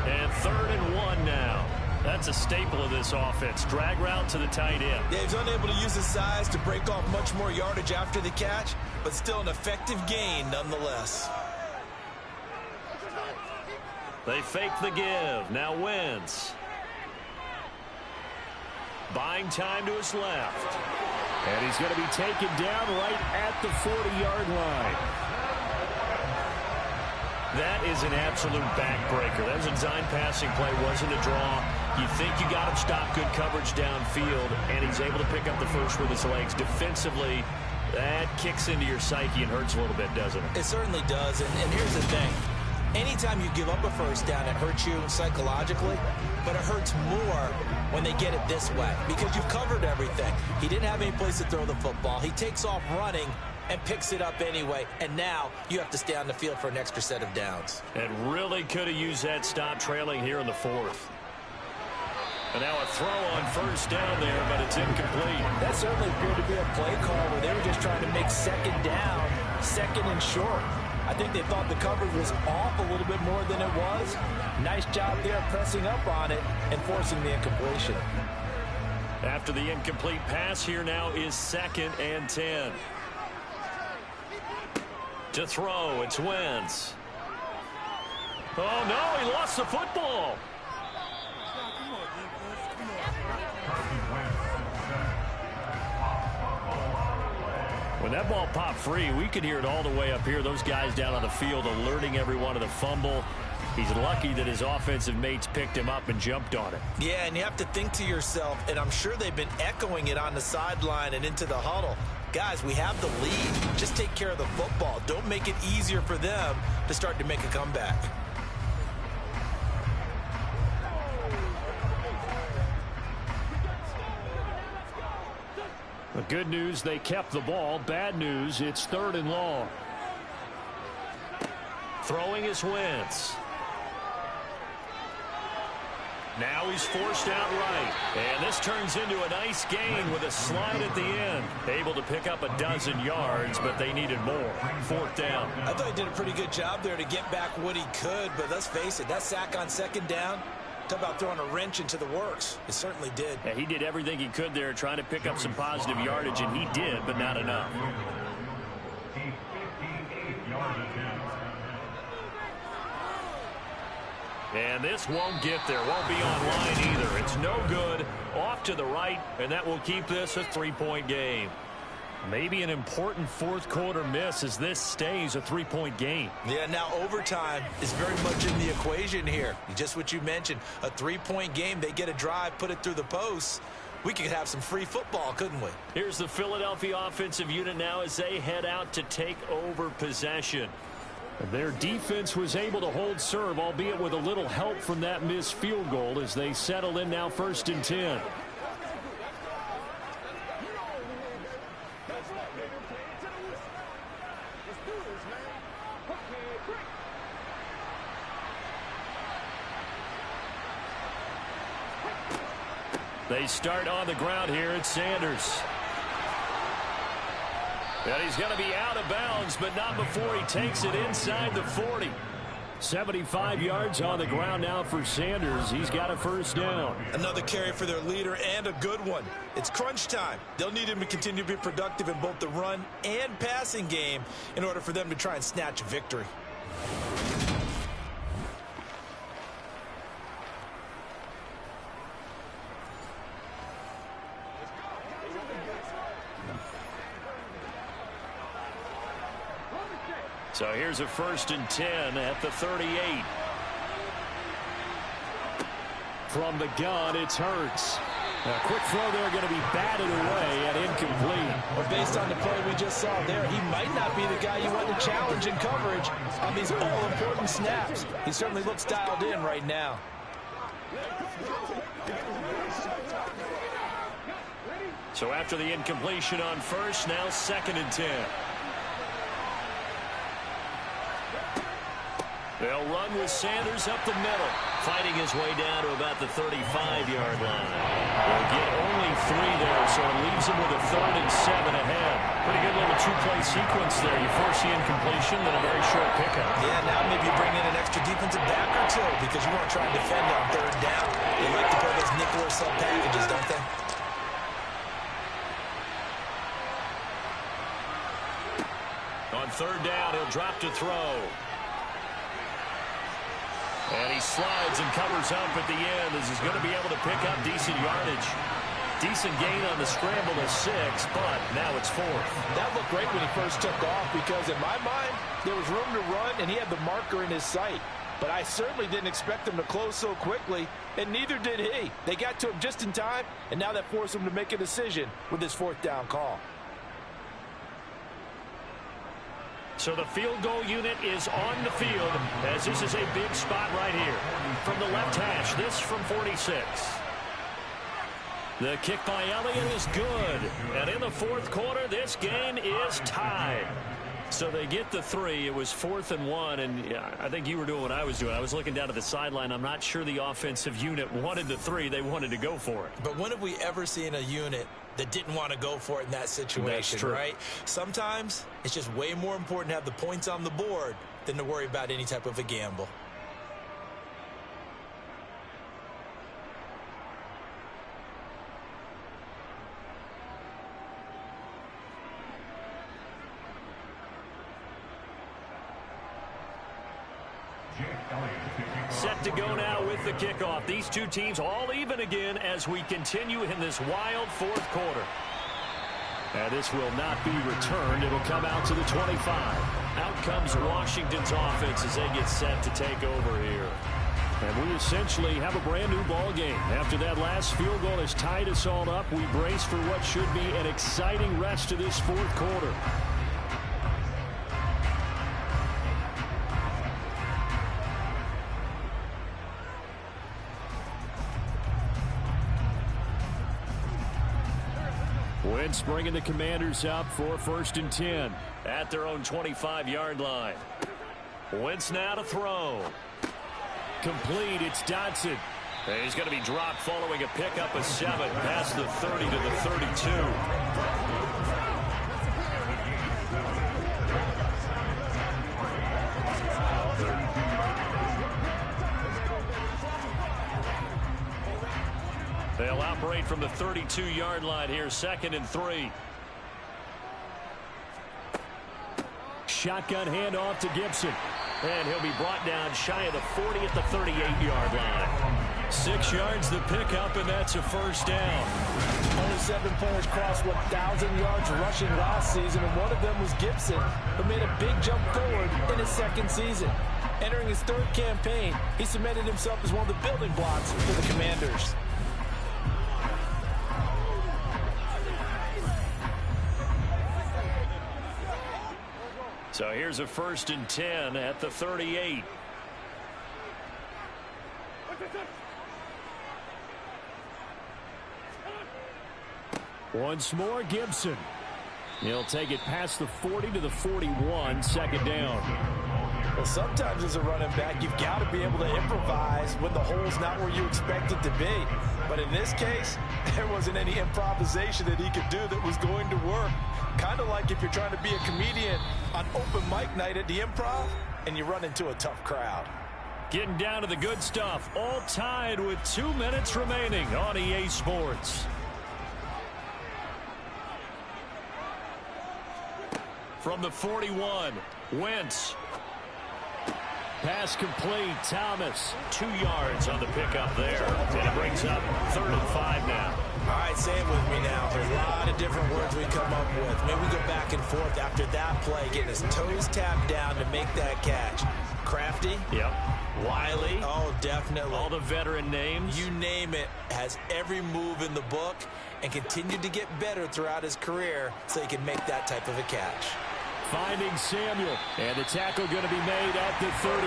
And 3rd and 1 now. That's a staple of this offense. Drag route to the tight end. Yeah, he's unable to use his size to break off much more yardage after the catch, but still an effective gain nonetheless. They fake the give. Now Wentz. Buying time to his left. And he's going to be taken down right at the 40-yard line. That is an absolute backbreaker. That was a design passing play, wasn't a draw. You think you got him stopped, good coverage downfield, and he's able to pick up the first with his legs. Defensively, that kicks into your psyche and hurts a little bit, doesn't it? It certainly does, and here's the thing. Anytime you give up a first down, it hurts you psychologically, but it hurts more when they get it this way because you've covered everything. He didn't have any place to throw the football. He takes off running and picks it up anyway, and now you have to stay on the field for an extra set of downs. And really could have used that stop trailing here in the fourth. And now a throw on first down there, but it's incomplete. That certainly appeared to be a play call where they were just trying to make second down, second and short. I think they thought the coverage was off a little bit more than it was. Nice job there pressing up on it and forcing the incompletion. After the incomplete pass, here now is 2nd and 10. To throw, it's Wentz. Oh, no, he lost the football. When that ball popped free, we could hear it all the way up here. Those guys down on the field alerting everyone of the fumble. He's lucky that his offensive mates picked him up and jumped on it. Yeah, and you have to think to yourself, and I'm sure they've been echoing it on the sideline and into the huddle. Guys, we have the lead. Just take care of the football. Don't make it easier for them to start to make a comeback. The good news, they kept the ball. Bad news, it's 3rd and long. Throwing is Wentz. Now he's forced out right. And this turns into a nice gain with a slide at the end. Able to pick up 12 yards, but they needed more. 4th down. I thought he did a pretty good job there to get back what he could, but let's face it, that sack on 2nd down, talk about throwing a wrench into the works. It certainly did. Yeah, he did everything he could there trying to pick up some positive yardage, and he did, but not enough. And this won't get there. Won't be online either. It's no good. Off to the right, and that will keep this a 3-point game. Maybe an important 4th quarter miss as this stays a 3-point game. Yeah, now overtime is very much in the equation here. Just what you mentioned, a 3-point game. They get a drive, put it through the posts. We could have some free football, couldn't we? Here's the Philadelphia offensive unit now as they head out to take over possession. Their defense was able to hold serve, albeit with a little help from that missed field goal as they settle in now 1st and 10. They start on the ground here at Sanders. And he's going to be out of bounds, but not before he takes it inside the 40. 75 yards on the ground now for Sanders. He's got a 1st down. Another carry for their leader and a good one. It's crunch time. They'll need him to continue to be productive in both the run and passing game in order for them to try and snatch a victory. So here's a 1st and 10 at the 38. From the gun, it's Hurts. A quick throw there going to be batted away and incomplete. Well, based on the play we just saw there, he might not be the guy you want to challenge in coverage on these all-important snaps. He certainly looks dialed in right now. So after the incompletion on 1st, now 2nd and 10. They'll run with Sanders up the middle, fighting his way down to about the 35-yard line. They'll get only 3 there, so it leaves him with a 3rd and 7 ahead. Pretty good little 2-play sequence there. You force the incompletion, then a very short pickup. Yeah, now maybe you bring in an extra defensive back or two because you want to try and defend on 3rd down. They like to play those nickel or sub packages, don't they? On 3rd down, he'll drop to throw. And he slides and covers up at the end as he's going to be able to pick up decent yardage. Decent gain on the scramble to 6, but now it's 4th. That looked great when he first took off because in my mind, there was room to run and he had the marker in his sight. But I certainly didn't expect him to close so quickly, and neither did he. They got to him just in time, and now that forced him to make a decision with his 4th down call. So the field goal unit is on the field as this is a big spot right here. From the left hash, this from 46. The kick by Elliott is good. And in the 4th quarter, this game is tied. So they get the 3. It was 4th and 1, and I think you were doing what I was doing. I was looking down at the sideline. I'm not sure the offensive unit wanted the 3. They wanted to go for it. But when have we ever seen a unit that didn't want to go for it in that situation, That's true. right? Sometimes it's just way more important to have the points on the board than to worry about any type of a gamble. Set to go now with the kickoff. These two teams all even again as we continue in this wild 4th quarter. And this will not be returned. It'll come out to the 25. Out comes Washington's offense as they get set to take over here. And we essentially have a brand new ball game. After that last field goal has tied us all up, we brace for what should be an exciting rest of this 4th quarter. Wentz bringing the Commanders up for 1st and 10 at their own 25-yard line. Wentz now to throw. Complete. It's Dotson. And he's going to be dropped following a pickup of 7 past the 30 to the 32. They'll operate from the 32-yard line here, 2nd and 3. Shotgun handoff to Gibson. And he'll be brought down shy of the 40 at the 38-yard line. 6 yards the pickup, and that's a 1st down. Only 7 players crossed 1,000 yards rushing last season, and one of them was Gibson, who made a big jump forward in his 2nd season. Entering his 3rd campaign, he cemented himself as one of the building blocks for the Commanders. So here's a 1st and 10 at the 38. Once more, Gibson. He'll take it past the 40 to the 41, 2nd down. Well, sometimes as a running back, you've got to be able to improvise when the hole's not where you expect it to be. But in this case, there wasn't any improvisation that he could do that was going to work. Kind of like if you're trying to be a comedian on open mic night at the Improv and you run into a tough crowd. Getting down to the good stuff, all tied with 2 minutes remaining on EA Sports. From the 41, Wentz. Pass complete. Thomas, 2 yards on the pickup there. And it brings up 3rd and 5 now. All right, say it with me now. There's a lot of different words we come up with. Maybe we go back and forth after that play, getting his toes tapped down to make that catch. Crafty. Yep. Wiley. Oh, definitely. All the veteran names. You name it. Has every move in the book and continued to get better throughout his career so he can make that type of a catch. Finding Samuel. And the tackle going to be made at the 38.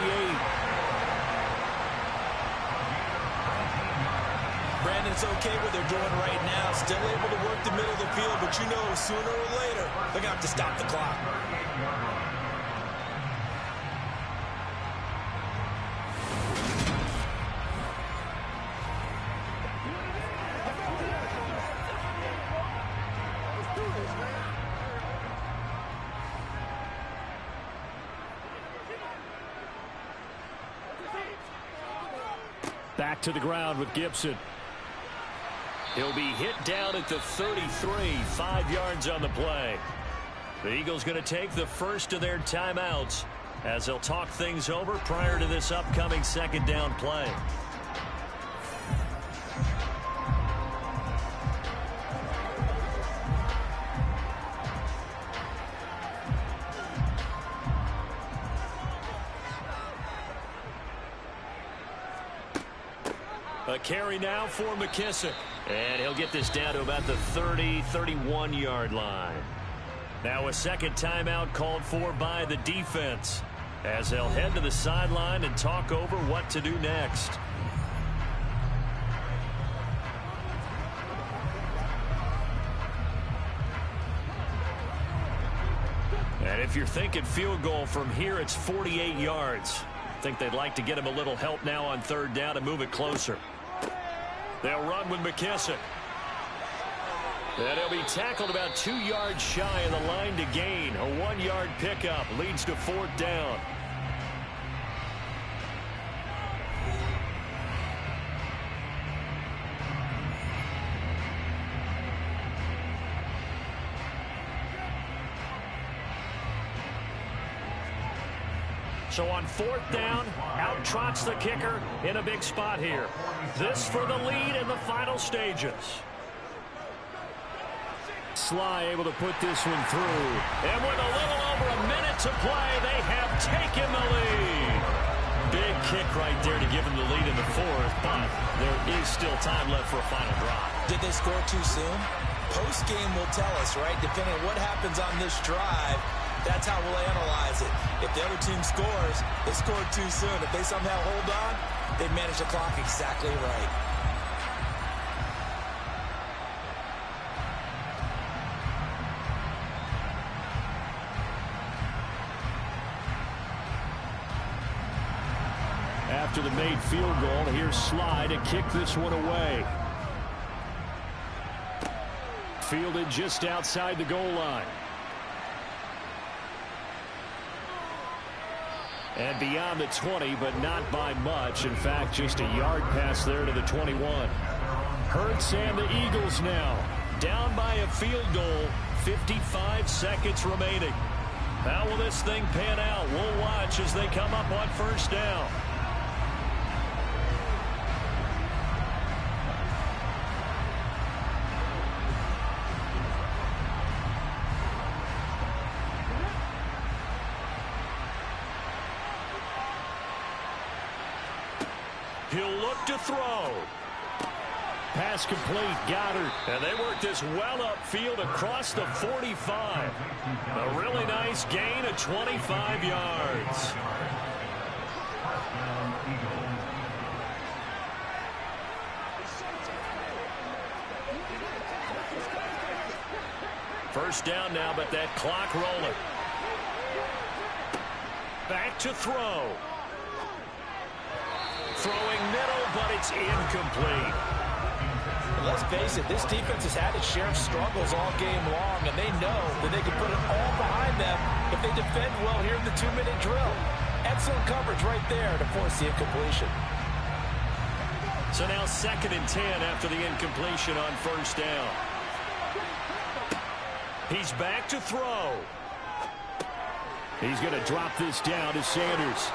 Brandon, it's okay what they're doing right now. Still able to work the middle of the field, but you know sooner or later they're going to have to stop the clock. Back to the ground with Gibson. He'll be hit down at the 33, 5 yards on the play. The Eagles going to take the first of their timeouts as they'll talk things over prior to this upcoming 2nd down play. A carry now for McKissick. And he'll get this down to about the 30-31-yard line. Now a second timeout called for by the defense, as they'll head to the sideline and talk over what to do next. And if you're thinking field goal from here, it's 48 yards. I think they'd like to get him a little help now on third down and move it closer. They'll run with McKissick. And he'll be tackled about 2 yards shy of the line to gain. A 1-yard pickup leads to fourth down. So on fourth down, out trots the kicker in a big spot here. This for the lead in the final stages. Sly able to put this one through. And with a little over a minute to play, they have taken the lead. Big kick right there to give them the lead in the fourth, but there is still time left for a final drive. Did they score too soon? Post-game will tell us, right? Depending on what happens on this drive, that's how we'll analyze it. If the other team scores, they scored too soon. If they somehow hold on, they manage the clock exactly right. After the made field goal, here's Sly to kick this one away. Fielded just outside the goal line. And beyond the 20, but not by much. In fact, just a yard pass there to the 21. Hurts and the Eagles now down by a field goal. 55 seconds remaining. How will this thing pan out? We'll watch as they come up on first down. He'll look to throw. Pass complete, Goddard. And they work this well upfield across the 45. A really nice gain of 25 yards. First down now, but that clock rolling. Back to throw. Throwing middle, but it's incomplete. Let's face it, this defense has had its share of struggles all game long, and they know that they can put it all behind them if they defend well here in the 2-minute drill. Excellent coverage right there to force the incompletion. So now 2nd and 10 after the incompletion on first down. He's back to throw. He's going to drop this down to Sanders.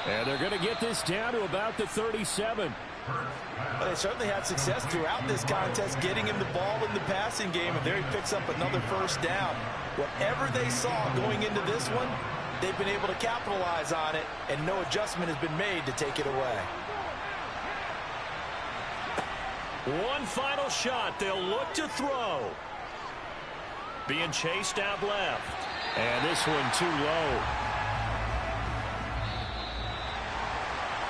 And they're going to get this down to about the 37. Well, they certainly had success throughout this contest getting him the ball in the passing game, and there he picks up another first down. Whatever they saw going into this one, they've been able to capitalize on it, and no adjustment has been made to take it away. One final shot. They'll look to throw. Being chased out left. And this one too low.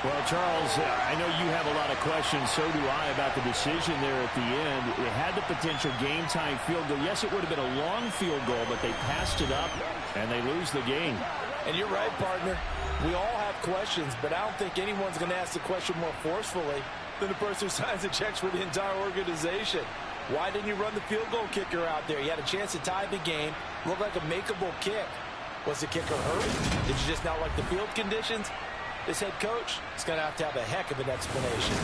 Well, Charles, I know you have a lot of questions, so do I, about the decision there at the end. It had the potential game-time field goal. Yes, it would have been a long field goal, but they passed it up, and they lose the game. And you're right, partner. We all have questions, but I don't think anyone's going to ask the question more forcefully than the person who signs the checks for the entire organization. Why didn't you run the field goal kicker out there? You had a chance to tie the game. Looked like a makeable kick. Was the kicker hurt? Did you just not like the field conditions? This head coach is going to have a heck of an explanation.